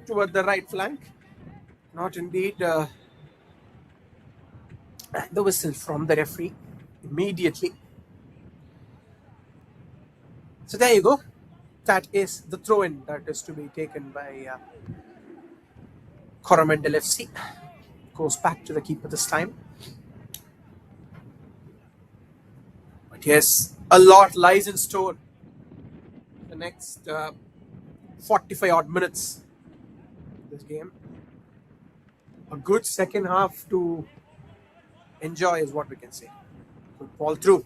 toward the right flank. Not indeed. The whistle from the referee immediately. So there you go. That is the throw-in that is to be taken by Coramandal FC. Goes back to the keeper this time. But yes, a lot lies in store the next 45 odd minutes of this game. A good second half to enjoy is what we can say. Good ball through.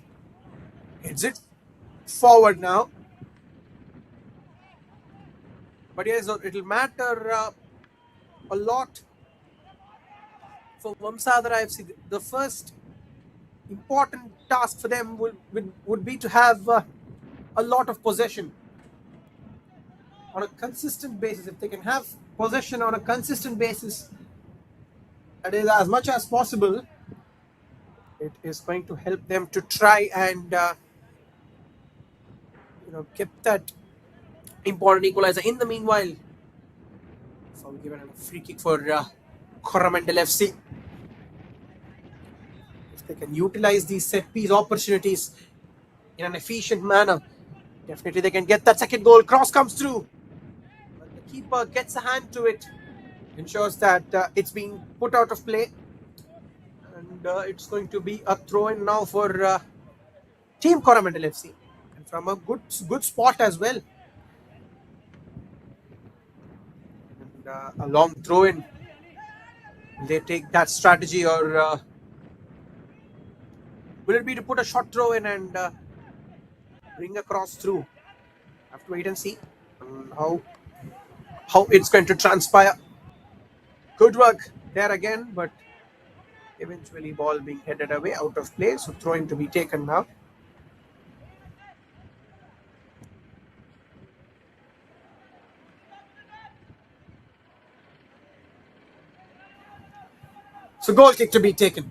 Heads it forward now. But yes, it'll matter a lot for Vamsadhara FC. The first important task for them would be to have a lot of possession on a consistent basis. If they can have possession on a consistent basis, that is as much as possible, it is going to help them to try and get that important equalizer. In the meanwhile, so we'll give it a free kick for Coramandal FC. If they can utilize these set piece opportunities in an efficient manner, definitely they can get that second goal. Cross comes through. But the keeper gets a hand to it, ensures that it's being put out of play. And it's going to be a throw-in now for Team Coramandal FC. And from a good spot as well. And a long throw-in. Will they take that strategy, or will it be to put a short throw in and bring a cross through? Have to wait and see how it's going to transpire. Good work there again, but eventually ball being headed away out of play. So throwing to be taken now. So goal kick to be taken.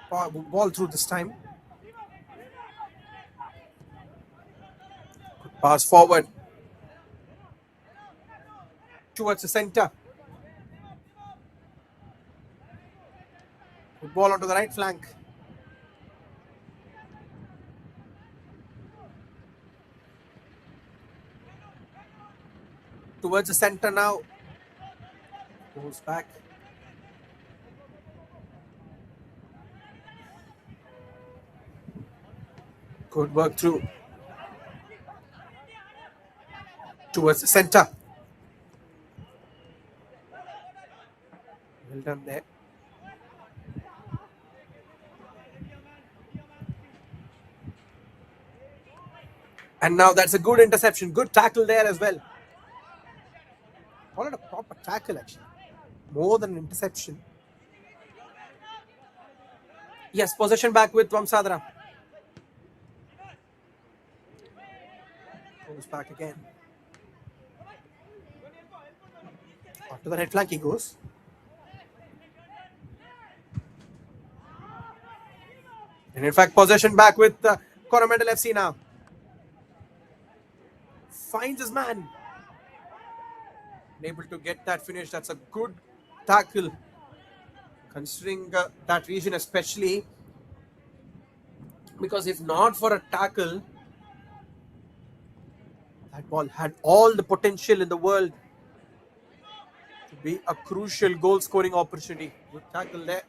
Ball through this time. Good pass forward towards the center. Good ball onto the right flank. Towards the center now. Goes back. Good work through. Towards the center. Well done there. And now that's a good interception. Good tackle there as well. Call it a proper tackle actually. More than an interception. Yes, possession back with Vamsadhara. Goes back again. After the right flank he goes. And in fact, possession back with Coramandal FC now. Finds his man. Able to get that finish. That's a good tackle. Considering that region especially. Because if not for a tackle, that ball had all the potential in the world to be a crucial goal scoring opportunity. Good tackle there.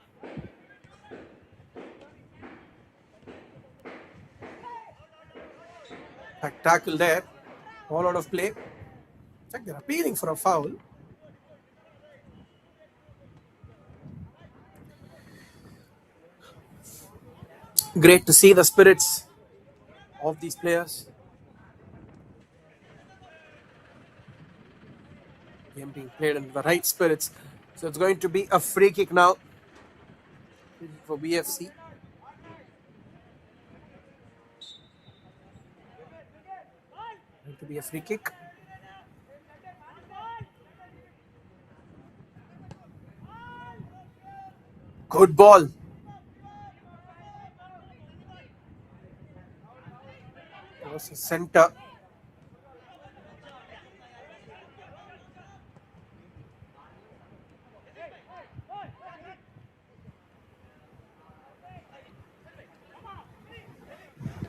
That tackle there. All out of play. In fact, they're appealing for a foul. Great to see the spirits of these players. Game being played in the right spirits. So it's going to be a free kick now for BFC. Going to be a free kick. Good ball. Was a center.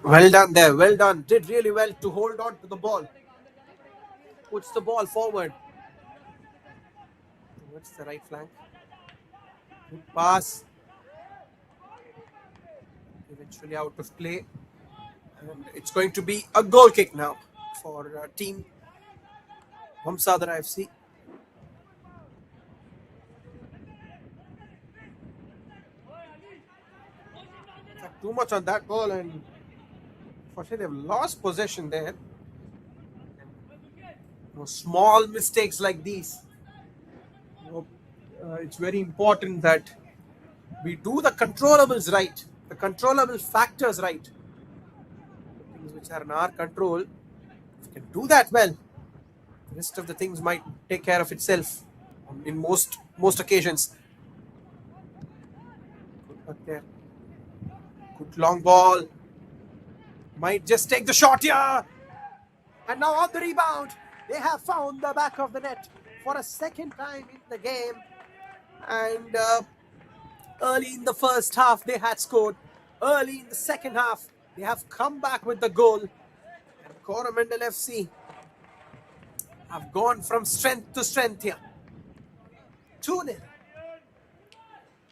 Well done there. Well done. Did really well to hold on to the ball. Puts the ball forward towards the right flank. Good pass. Eventually out of play. And it's going to be a goal kick now for team Vamsadhara FC. Too much on that ball, and unfortunately they've lost possession there. Small mistakes like these. It's very important that we do the controllables right, the controllable factors right. Things which are in our control, if we can do that well, the rest of the things might take care of itself in most occasions. Good luck there. Good long ball. Might just take the shot here. And now on the rebound, they have found the back of the net for a second time in the game. And early in the first half, they had scored. Early in the second half, they have come back with the goal. And Coramandal FC have gone from strength to strength here. 2-0.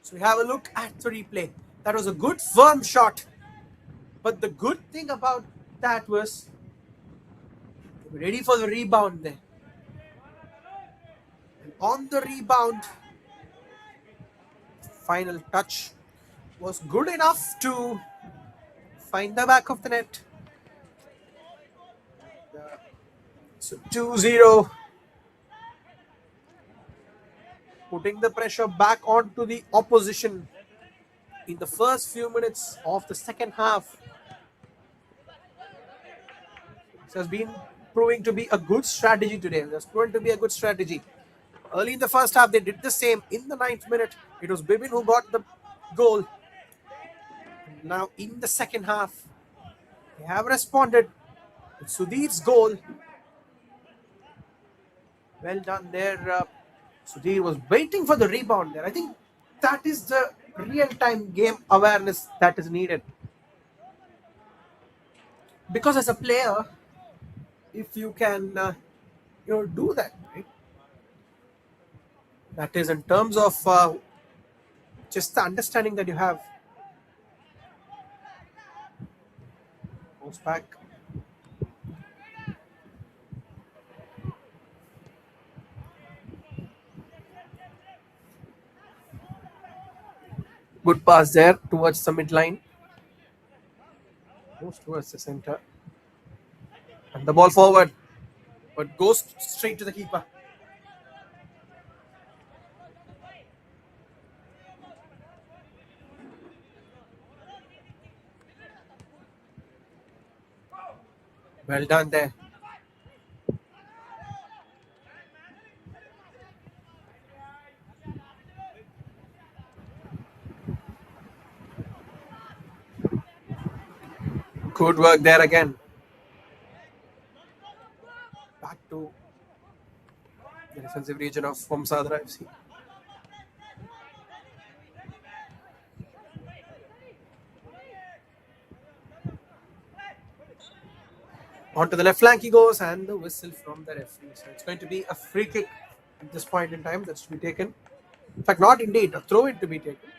So we have a look at the replay. That was a good firm shot. But the good thing about that was they were ready for the rebound there. And on the rebound, final touch was good enough to find the back of the net. So 2-0. Putting the pressure back onto the opposition in the first few minutes of the second half. This has been proving to be a good strategy today. That's proven to be a good strategy. Early in the first half, they did the same. In the 9th minute, it was Bibin who got the goal. Now, in the second half, they have responded with Sudhir's goal. Well done there. Sudhir was waiting for the rebound there. I think that is the real-time game awareness that is needed. Because as a player, if you can do that, right? That is in terms of just the understanding that you have. Goes back. Good pass there towards the midline. Goes towards the center. And the ball forward. But goes straight to the keeper. Well done there. Good work there again. Back to the defensive region of Vamsadhara FC. Onto the left flank he goes, and the whistle from the referee. So it's going to be a free kick at this point in time that's to be taken. In fact, not indeed, a throw in to be taken.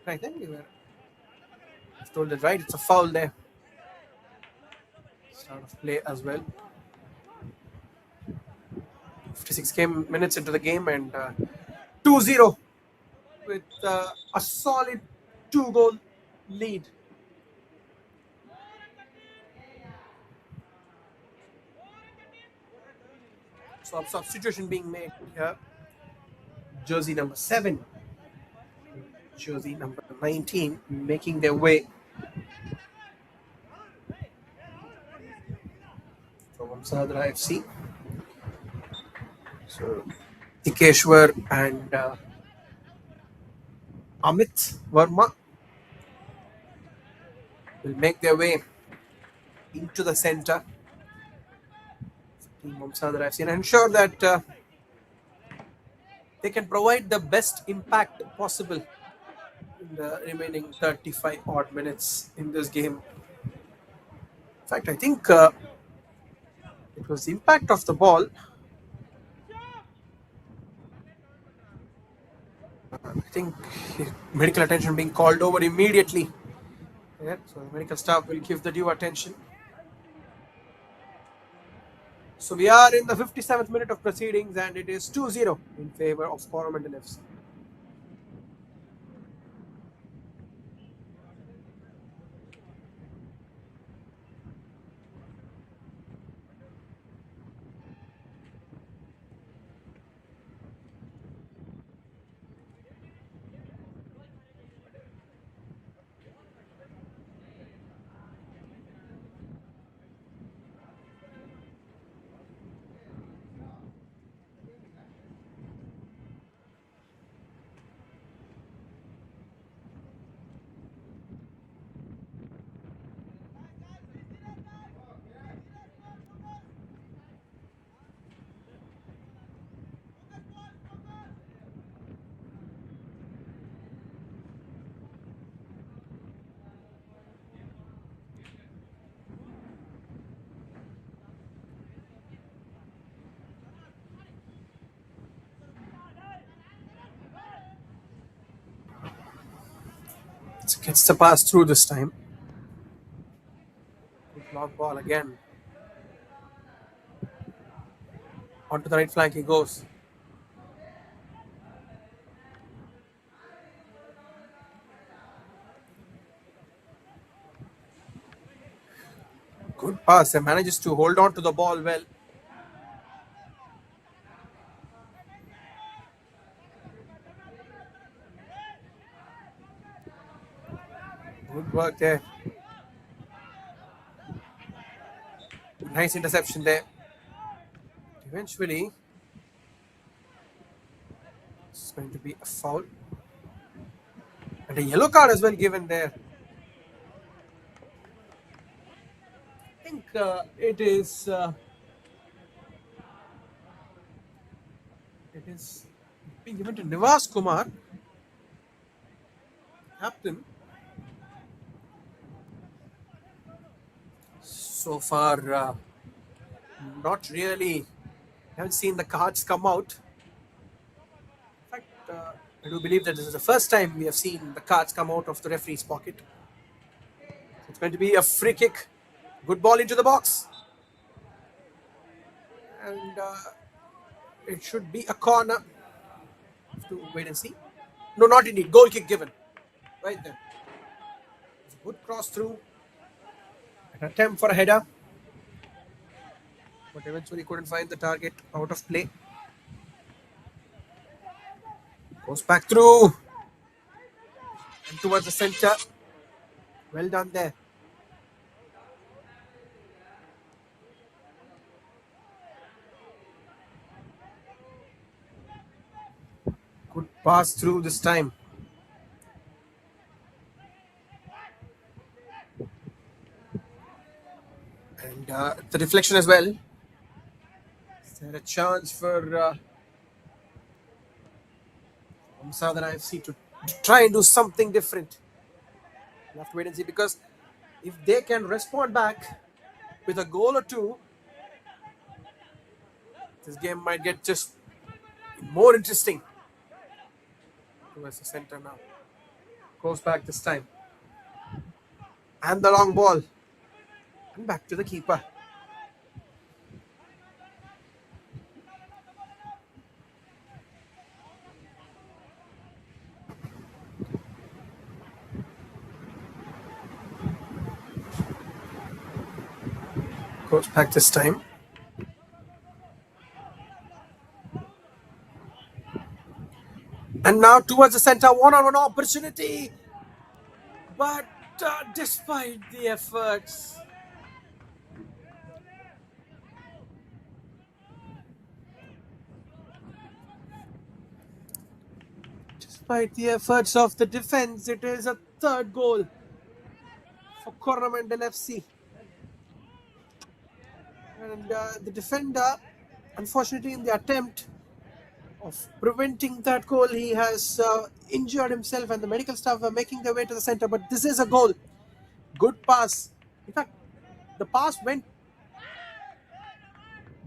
I think we were told it right. It's a foul there. Start of play as well. 56 minutes into the game, and 2-0 with a solid 2-goal lead. So substitution being made here. Jersey number 7, jersey number 19 making their way from Vamsadhara FC. So Ikeshwar and Amit Verma will make their way into the center. Team Vamsadhara FC and ensure that they can provide the best impact possible in the remaining 35 odd minutes in this game. In fact, I think it was the impact of the ball. I think medical attention being called over immediately. Yeah, so the medical staff will give the due attention. So we are in the 57th minute of proceedings and it is 2-0 in favor of Coramandal FC. Gets the pass through this time. Good long ball again. Onto the right flank he goes. Good pass. He manages to hold on to the ball well. Good work there. Nice interception there. Eventually, it's going to be a foul. And a yellow card as well given there. I think it is being given to Nivas Kumar, captain. So far, not really. Haven't seen the cards come out. In fact, I do believe that this is the first time we have seen the cards come out of the referee's pocket. So it's going to be a free kick. Good ball into the box. And it should be a corner. Have to wait and see. No, not indeed. Goal kick given. Right there. It's a good cross through. An attempt for a header. But eventually couldn't find the target. Out of play. Goes back through. And towards the center. Well done there. Good pass through this time. And the deflection as well. Is there a chance for Vamsadhara FC to try and do something different? We'll have to wait and see, because if they can respond back with a goal or two, this game might get just more interesting. Towards the center now. Goes back this time. And the long ball. And back to the keeper. Goes back this time. And now towards the center, one-on-one opportunity. But despite the efforts, just Despite the efforts of the defense, it is a third goal for Coramandal FC. And the defender, unfortunately, in the attempt of preventing that goal, he has injured himself, and the medical staff are making their way to the center. But this is a goal. Good pass. In fact, the pass went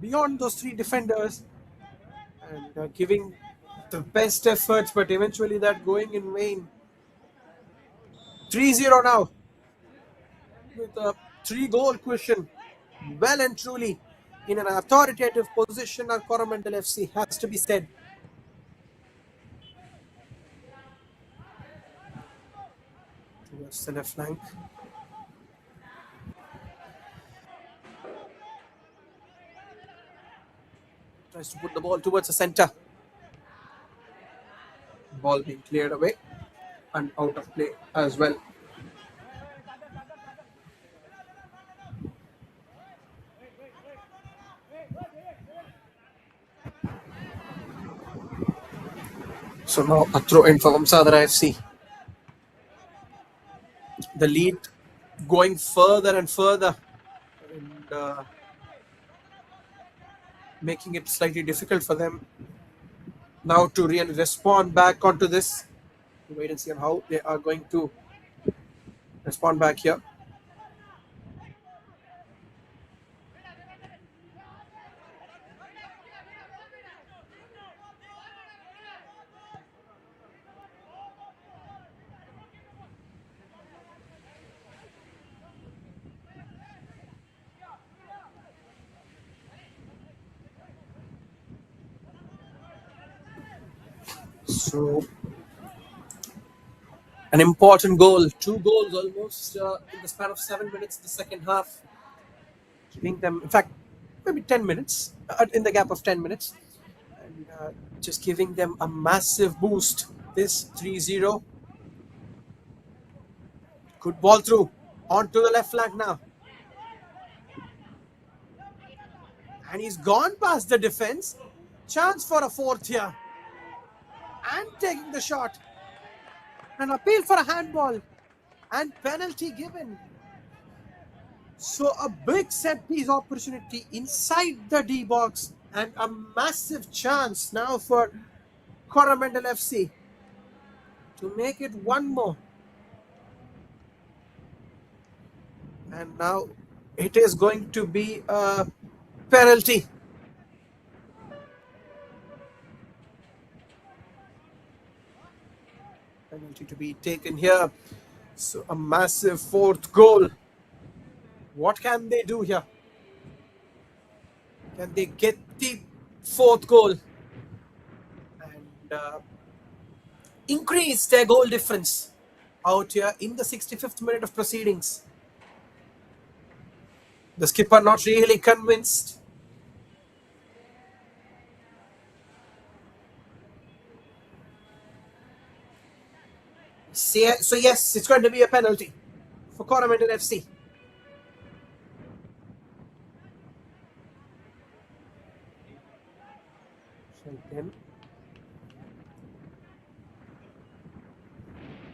beyond those three defenders and giving the best efforts, but eventually that going in vain. 3-0 now with a 3-goal cushion. Well and truly in an authoritative position, our Coramandal FC has to be said. Towards the left flank. Tries to put the ball towards the center. Ball being cleared away and out of play as well. So now a throw in for Vamsadhara FC. The lead going further and further and making it slightly difficult for them now to really respond back onto this. Wait and see on how they are going to respond back here. So, an important goal, 2 goals almost in the span of 7 minutes, the second half, giving them, in fact, maybe 10 minutes, in the gap of 10 minutes, and just giving them a massive boost. This 3-0. Good ball through, onto the left flank now. And he's gone past the defense. Chance for a fourth here. And taking the shot. An appeal for a handball. And penalty given. So a big set piece opportunity inside the D box. And a massive chance now for Coramandal FC to make it one more. And now it is going to be a penalty. Penalty to be taken here. So a massive fourth goal. What can they do here? Can they get the fourth goal and increase their goal difference out here in the 65th minute of proceedings? The skipper not really convinced. So yes, it's going to be a penalty for Coramandal FC.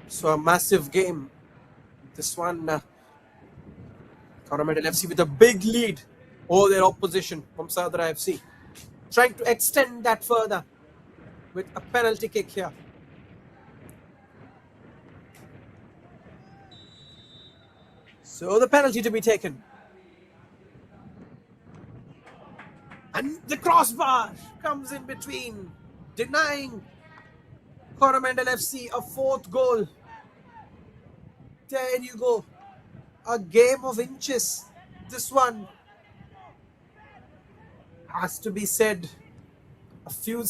So a massive game. This one, Coramandal FC with a big lead over their opposition, Vamsadhara FC. Trying to extend that further with a penalty kick here. So the penalty to be taken. And the crossbar comes in between, denying Coramandal FC a fourth goal. There you go. A game of inches. This one has to be said. A few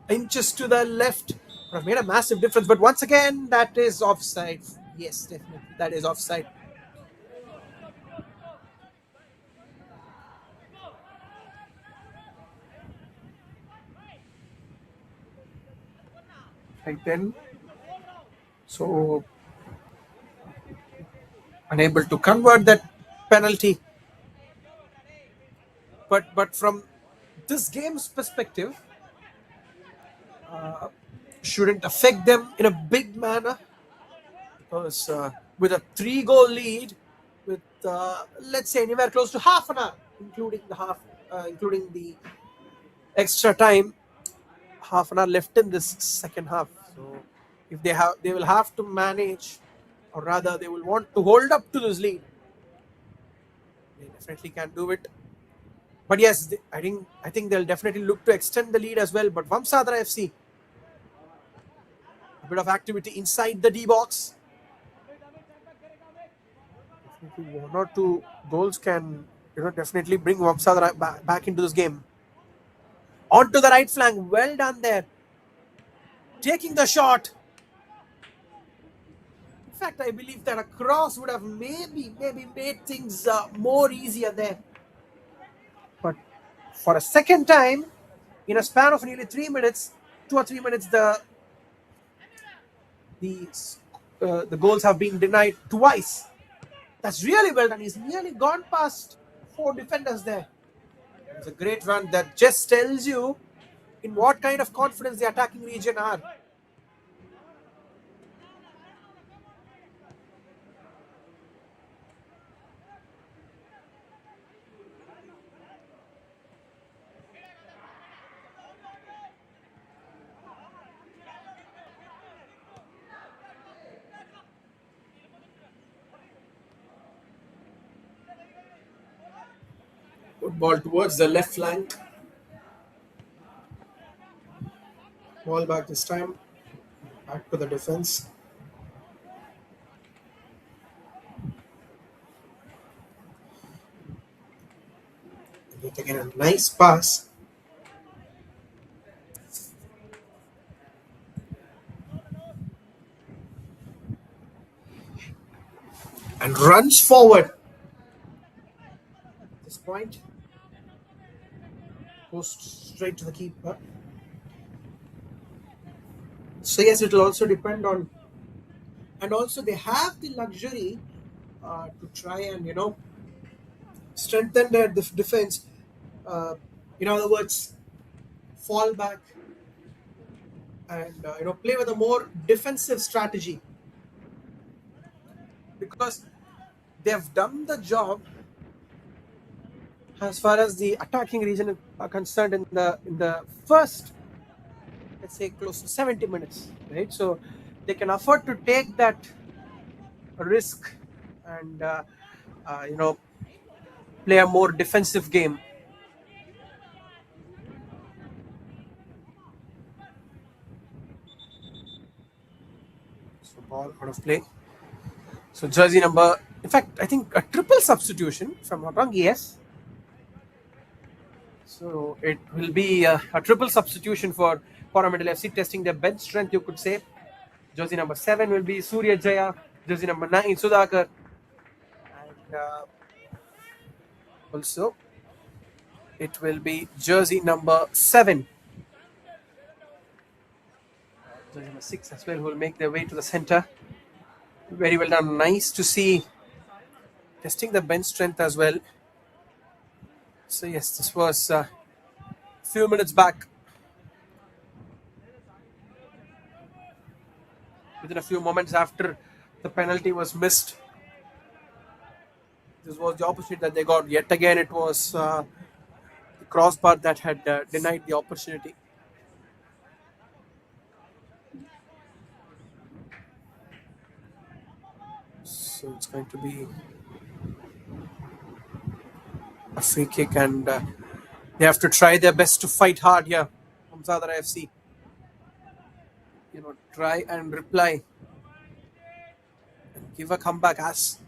inches to the left would have made a massive difference. But once again, that is offside. Yes, definitely. That is offside. Right then. So unable to convert that penalty. But from this game's perspective, shouldn't affect them in a big manner, because with a 3-goal lead, with let's say anywhere close to half an hour, including the extra time, half an hour left in this second half. So if they will have to manage, or rather they will want to hold up to this lead. They definitely can do it. But yes, I think they'll definitely look to extend the lead as well. But Vamsadhara FC, a bit of activity inside the D box. Definitely 1 or 2 goals can definitely bring Vamsadhara back into this game. Onto the right flank, well done there. Taking the shot. In fact, I believe that a cross would have maybe made things more easier there. But for a second time, in a span of nearly 3 minutes, 2 or 3 minutes, the goals have been denied twice. That's really well done. He's nearly gone past 4 defenders there. It's a great run that just tells you in what kind of confidence the attacking region are. Good ball towards the left flank. Ball back this time. Back to the defense. Yet again, a nice pass. And runs forward. At this point, goes straight to the keeper. So yes, it will also depend on, and also they have the luxury to try and strengthen their defense. In other words, fall back and play with a more defensive strategy, because they've done the job as far as the attacking region are concerned in the first, let's say, close to 70 minutes, right? So they can afford to take that risk and play a more defensive game. So ball out of play. So jersey number, in fact, I think a triple substitution, if I'm not wrong. Yes. So it will be a triple substitution for Coramandal FC, testing their bench strength, you could say. Jersey number 7 will be Surya Jaya. Jersey number 9, Sudhakar. And also, it will be jersey number 7. Jersey number 6 as well, who will make their way to the center. Very well done. Nice to see. Testing the bench strength as well. So yes, this was a few minutes back. Within a few moments after the penalty was missed, this was the opportunity that they got. Yet again, it was the crossbar that had denied the opportunity. So it's going to be a free kick, and they have to try their best to fight hard here. Vamsadhara FC, try and reply and give a comeback as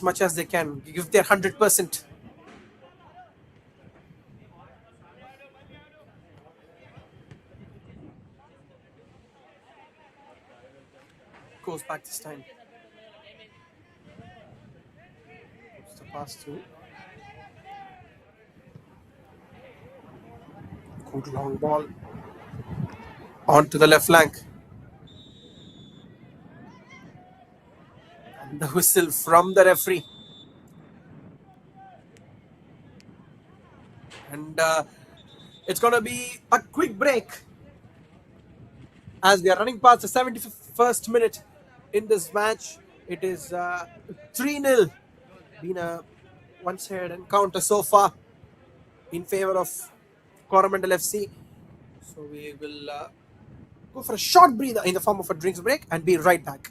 much as they can. Give their 100%. Goes back this time. It's the pass through. Good long ball onto the left flank. And the whistle from the referee. And it's going to be a quick break. As we are running past the 71st minute in this match, it is 3-0. Been a one-sided encounter so far in favor of Coramandal FC. So we will go for a short breather in the form of a drinks break and be right back.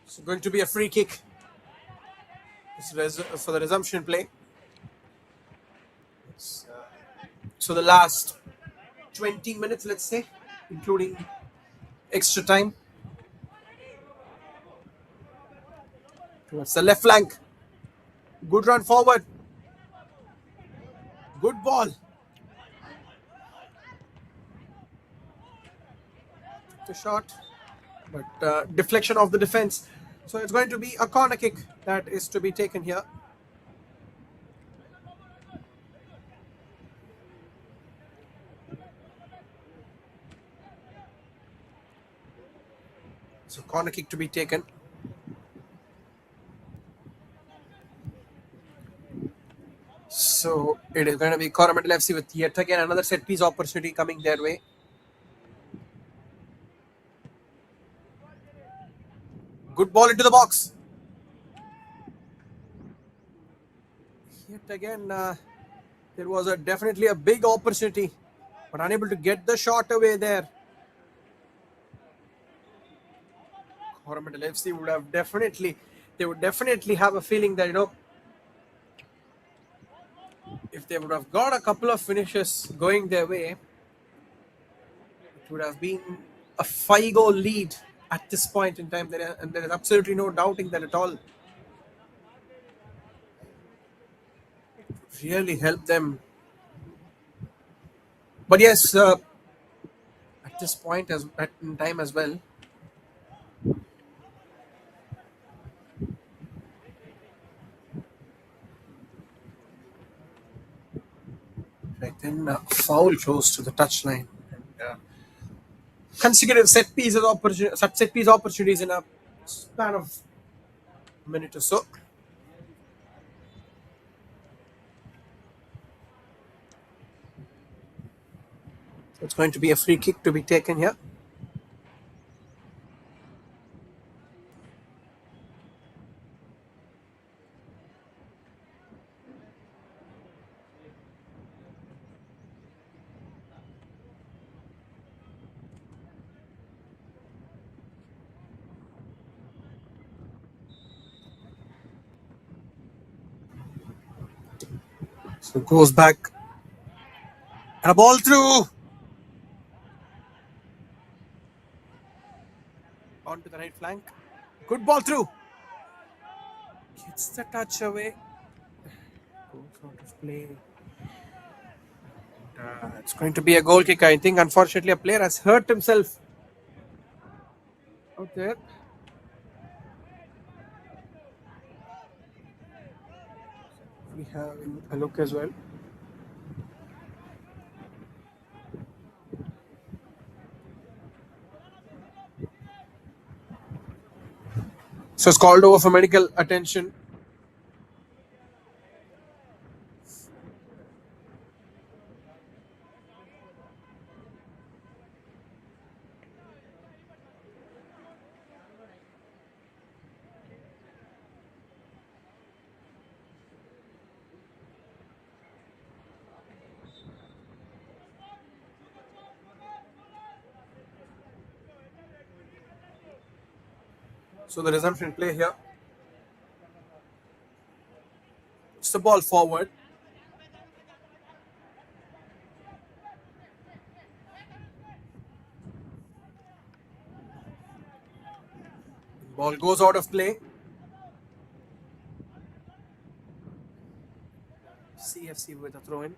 It's going to be a free kick. For the resumption play. So the last 20 minutes, let's say, including extra time. Towards the left flank. Good run forward. Good ball. The shot, but deflection of the defense. So it's going to be a corner kick that is to be taken here. So corner kick to be taken. So it is going to be Coramandal FC with yet again another set piece opportunity coming their way. Good ball into the box. Yet again, there was definitely a big opportunity, but unable to get the shot away there. Coramandal FC would definitely have a feeling that, if they would have got a couple of finishes going their way, it would have been a 5-goal lead at this point in time. And there is absolutely no doubting that at all. Really helped them. But yes, at this point in time as well, right then foul close to the touchline. Consecutive set piece opportunities in a span of a minute or so. It's going to be a free kick to be taken here. So goes back. And a ball through. Onto the right flank. Good ball through. Gets the touch away. Goes out of play. It's going to be a goal kick. I think, unfortunately, a player has hurt himself out there. We have a look as well. So it's called over for medical attention. So the resumption play here. It's the ball forward. Ball goes out of play. CFC with a throw in.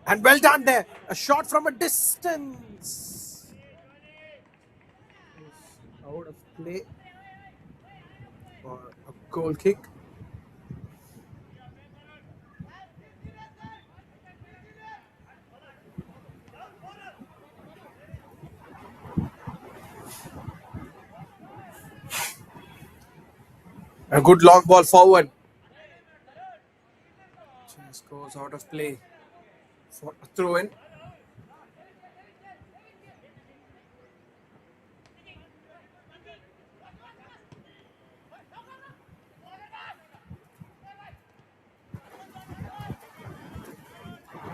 And well done there. A shot from a distance. Out of play. For a goal kick. A good long ball forward. Just goes out of play for a throw in.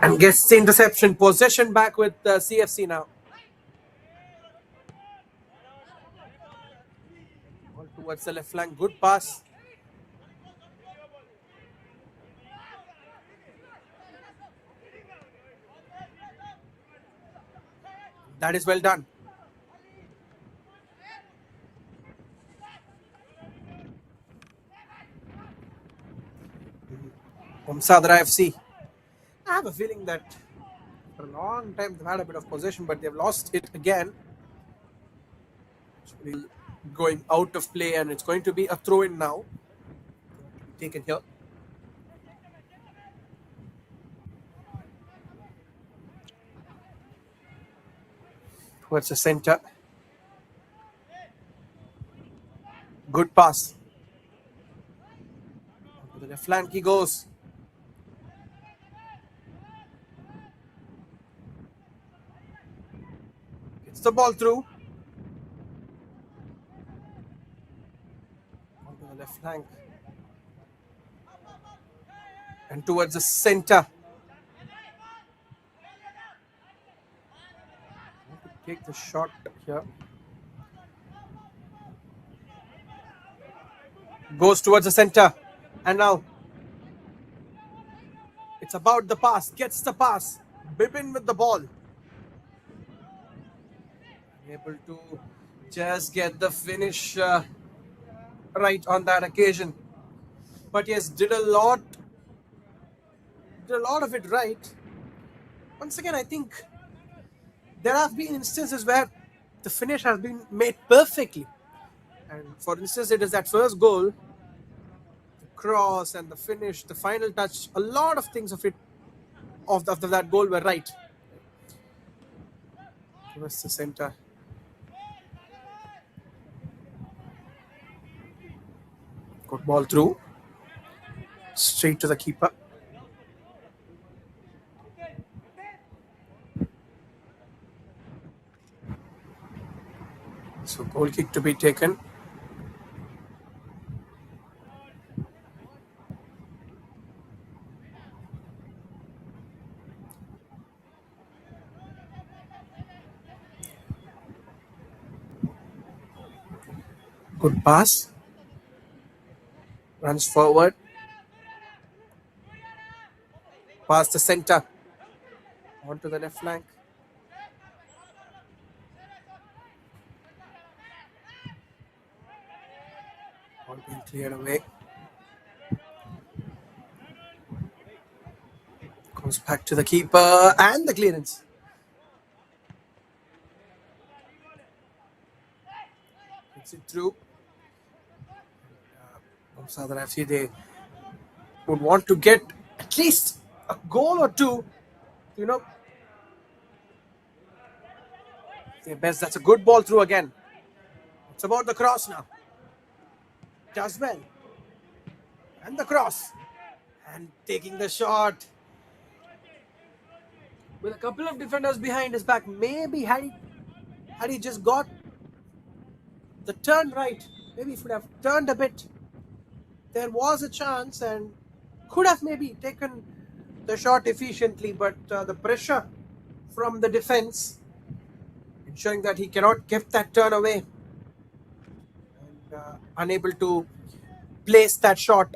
And gets the interception. Possession back with CFC now. Ball towards the left flank. Good pass. That is well done. Vamsadhara FC. I have a feeling that for a long time they've had a bit of possession, but they've lost it again. It's going out of play, and it's going to be a throw in now. Taken here. Towards the center. Good pass. To the left flank he goes. Gets the ball through. Onto the left flank. And towards the center. Take the shot here. Goes towards the center. And now it's about the pass. Gets the pass. Bibin with the ball. Able to just get the finish right on that occasion. But yes, did a lot of it right. Once again, I think there have been instances where the finish has been made perfectly. And for instance, it is that first goal, the cross and the finish, the final touch, a lot of things of that goal were right. Towards the center. Good ball through. Straight to the keeper. So goal kick to be taken. Good pass. Runs forward. Pass the center. Onto the left flank. Ball being cleared away. Goes back to the keeper and the clearance. Gets it through. Vamsadhara FC, they would want to get at least a goal or two. Their best. That's a good ball through again. It's about the cross now. Does well. And the cross. And taking the shot. With a couple of defenders behind his back. Maybe had he just got the turn right, maybe he would have turned a bit. There was a chance and could have maybe taken the shot efficiently, but the pressure from the defense ensuring that he cannot give that turn away and unable to place that shot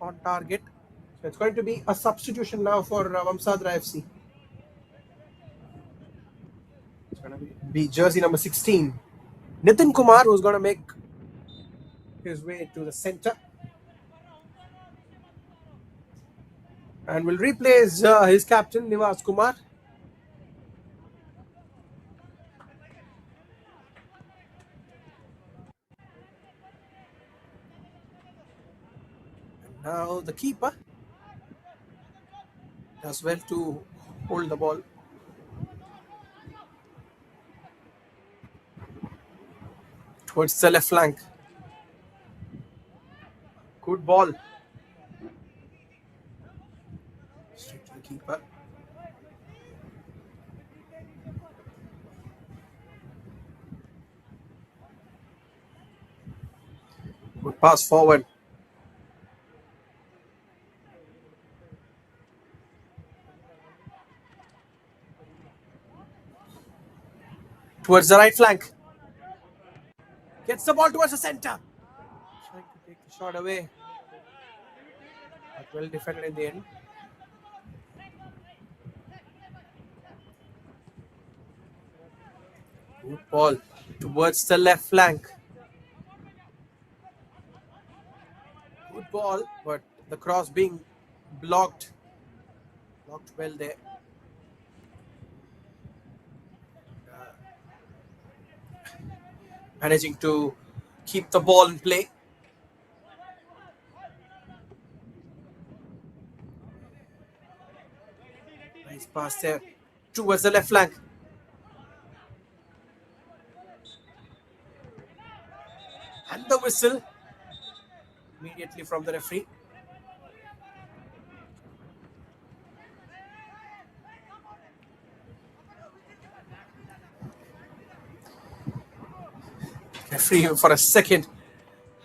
on target. So it's going to be a substitution now for Vamsadhara FC. It's going to be jersey number 16, Nitin Kumar, who's going to make his way to the center and will replace his captain Nivas Kumar. And now the keeper does well to hold the ball towards the left flank. Good ball. Straight to the keeper. Good pass forward. Towards the right flank. Gets the ball towards the center. Trying to take the shot away. But well defended in the end. Good ball towards the left flank. Good ball, but the cross being blocked. Blocked well there. Managing to keep the ball in play. Nice pass there towards the left flank. And the whistle immediately from the referee. Referee for a second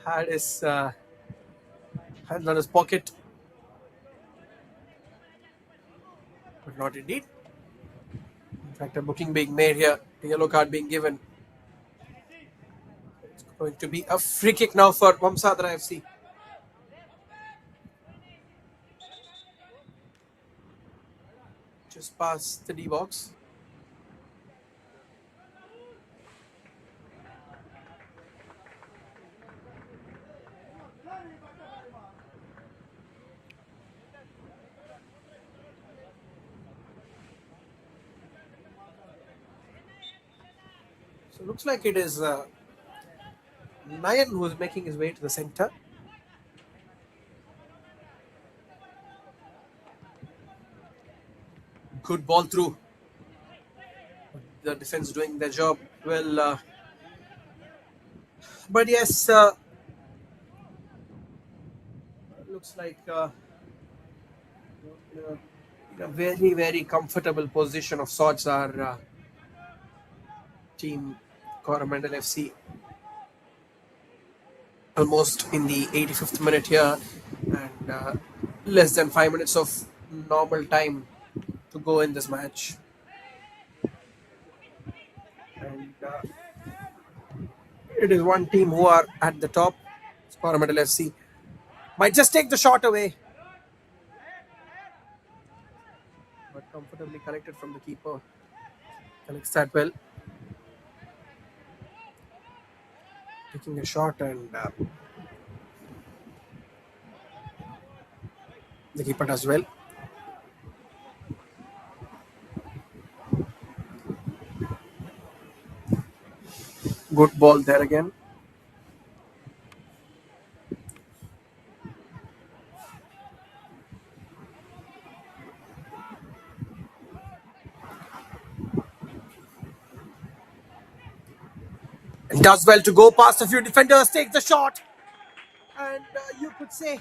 had his hand on his pocket, but not indeed. In fact, a booking being made here, a yellow card being given. It's going to be a free kick now for Vamsadhara FC. Just past the D box. So looks like it is Nayan who is making his way to the center. Good ball through. The defense doing their job well. But yes, looks like in a very, very comfortable position of sorts our team Coramandal FC. Almost in the 85th minute here and less than 5 minutes of normal time to go in this match. And it is one team who are at the top. Coramandal FC might just take the shot away. But comfortably collected from the keeper. Collects that well. Taking a shot and the keeper does well. Good ball there again. Does well to go past a few defenders, takes the shot, and you could say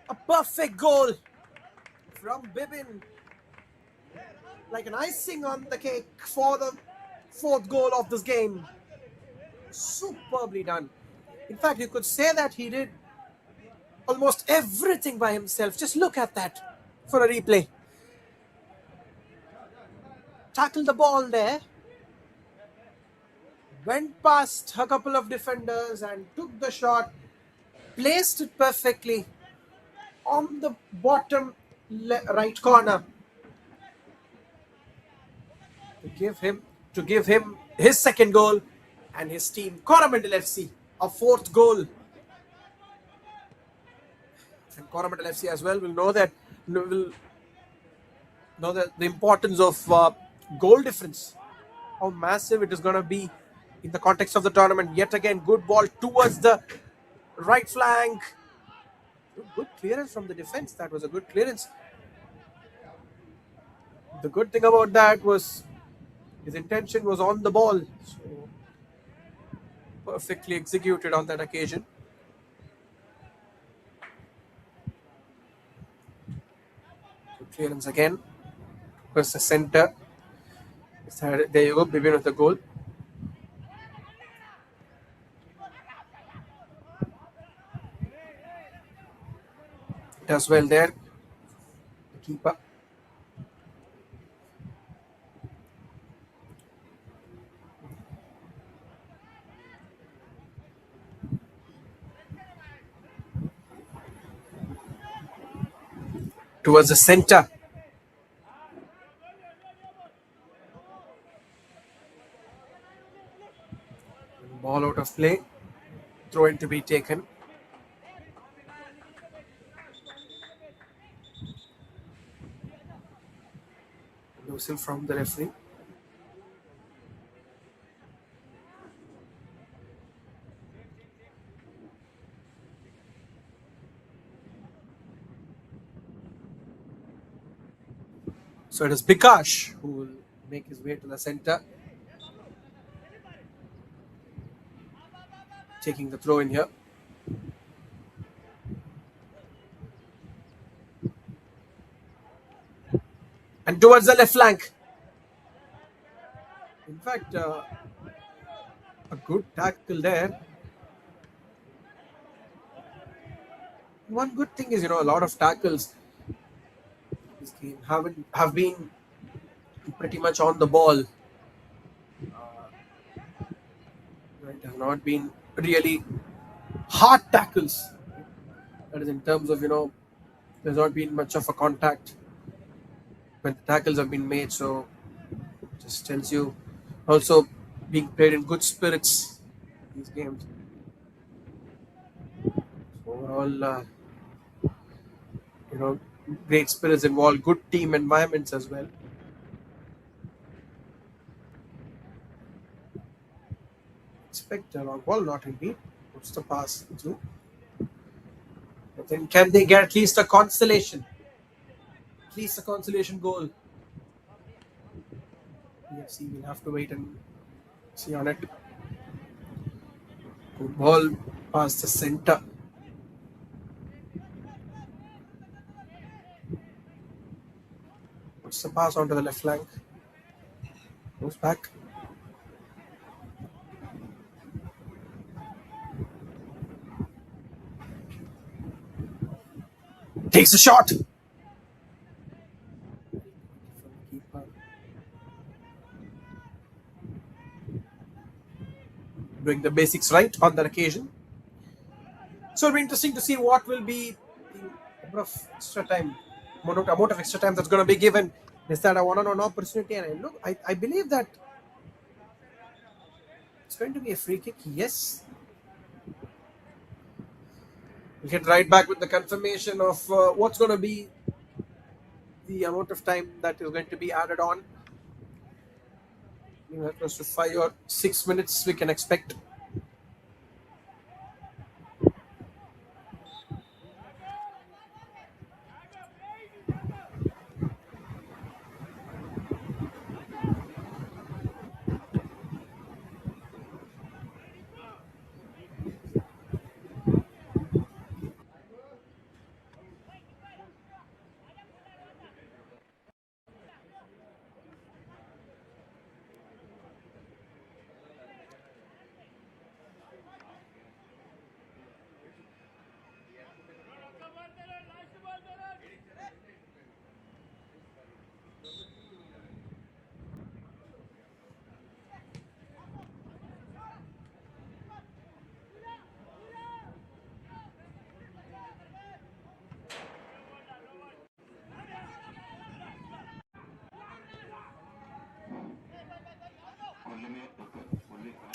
a perfect goal from Bibin, like an icing on the cake for the fourth goal of this game. Superbly done. In fact, you could say that he did almost everything by himself. Just look at that for a replay. Tackled the ball there, went past a couple of defenders and took the shot, placed it perfectly on the bottom right corner to give him his second goal and his team Coramandal FC a fourth goal. And Coramandal FC as well will know that the importance of goal difference, how massive it is going to be in the context of the tournament. Yet again, good ball towards the right flank. Good clearance from the defense. That was a good clearance. The good thing about that was his intention was on the ball. So perfectly executed on that occasion. Good clearance again. Was the center. There you go, Bibin with the goal. Does well there. The keeper. Towards the center. Ball out of play. Throw in to be taken. Whistle from the referee. So it is Bikash who will make his way to the center. Taking the throw in here. And towards the left flank. In fact, a good tackle there. One good thing is, a lot of tackles this game have been pretty much on the ball. It has not been really hard tackles. That is in terms of, there's not been much of a contact when the tackles have been made. So just tells you also being played in good spirits these games. Overall, great spirits involved, good team environments as well. Expect a long ball, not indeed. Puts the pass through. But then can they get at least a consolation? At least a consolation goal. PFC will have to wait and see on it. Good ball past the center. Puts the pass onto the left flank. Goes back. Takes a shot. Doing the basics right on that occasion. So it'll be interesting to see what will be the number of extra time, amount of extra time that's going to be given. Is that a one-on-one opportunity? And I believe that it's going to be a free kick. Yes. We'll get right back with the confirmation of what's going to be the amount of time that is going to be added on. Close to 5 or 6 minutes we can expect.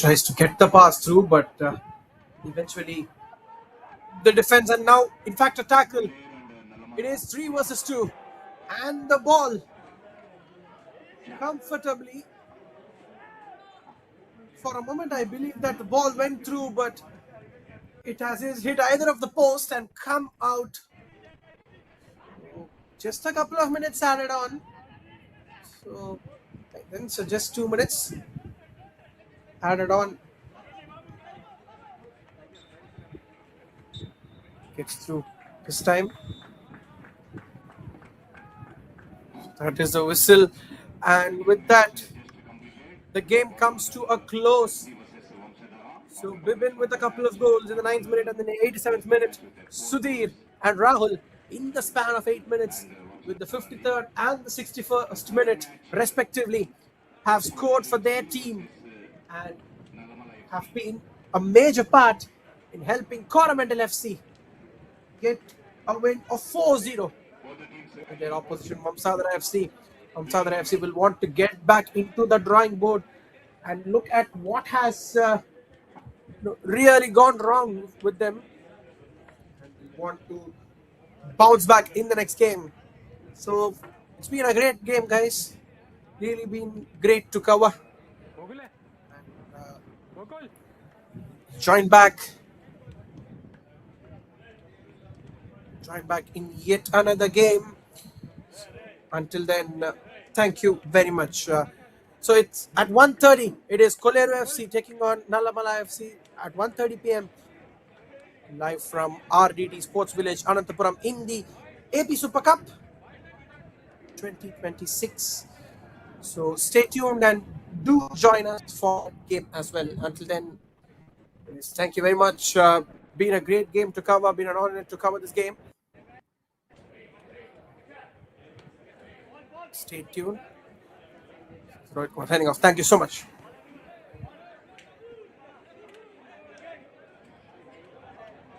Tries to get the pass through, but eventually the defense, and now, in fact, a tackle. It is 3 versus 2, and the ball comfortably. For a moment, I believe that the ball went through, but it has hit either of the post and come out. Just a couple of minutes added on. So just 2 minutes added on. Gets through this time. That is the whistle, and with that, the game comes to a close. So Bibin with a couple of goals in the 9th minute and the 87th minute. Sudhir and Rahul in the span of 8 minutes with the 53rd and the 61st minute respectively have scored for their team and have been a major part in helping Coramandal FC get a win of 4-0 with their opposition Vamsadhara FC. Vamsadhara FC will want to get back into the drawing board and look at what has really gone wrong with them, and we want to bounce back in the next game. So it's been a great game, guys. Really been great to cover. ಹೋಗಲೇ Gokul Join back in yet another game. Until then, thank you very much. So it's at 1:30. It is Koleru FC taking on Nalamala FC at 1:30 p.m. live from RDT Sports Village, Anantapuram in the AP Super Cup 2026. So stay tuned and do join us for the game as well. Until then, thank you very much. Been a great game to cover. Been an honor to cover this game. Stay tuned. Rohit Kumar signing off. Thank you so much.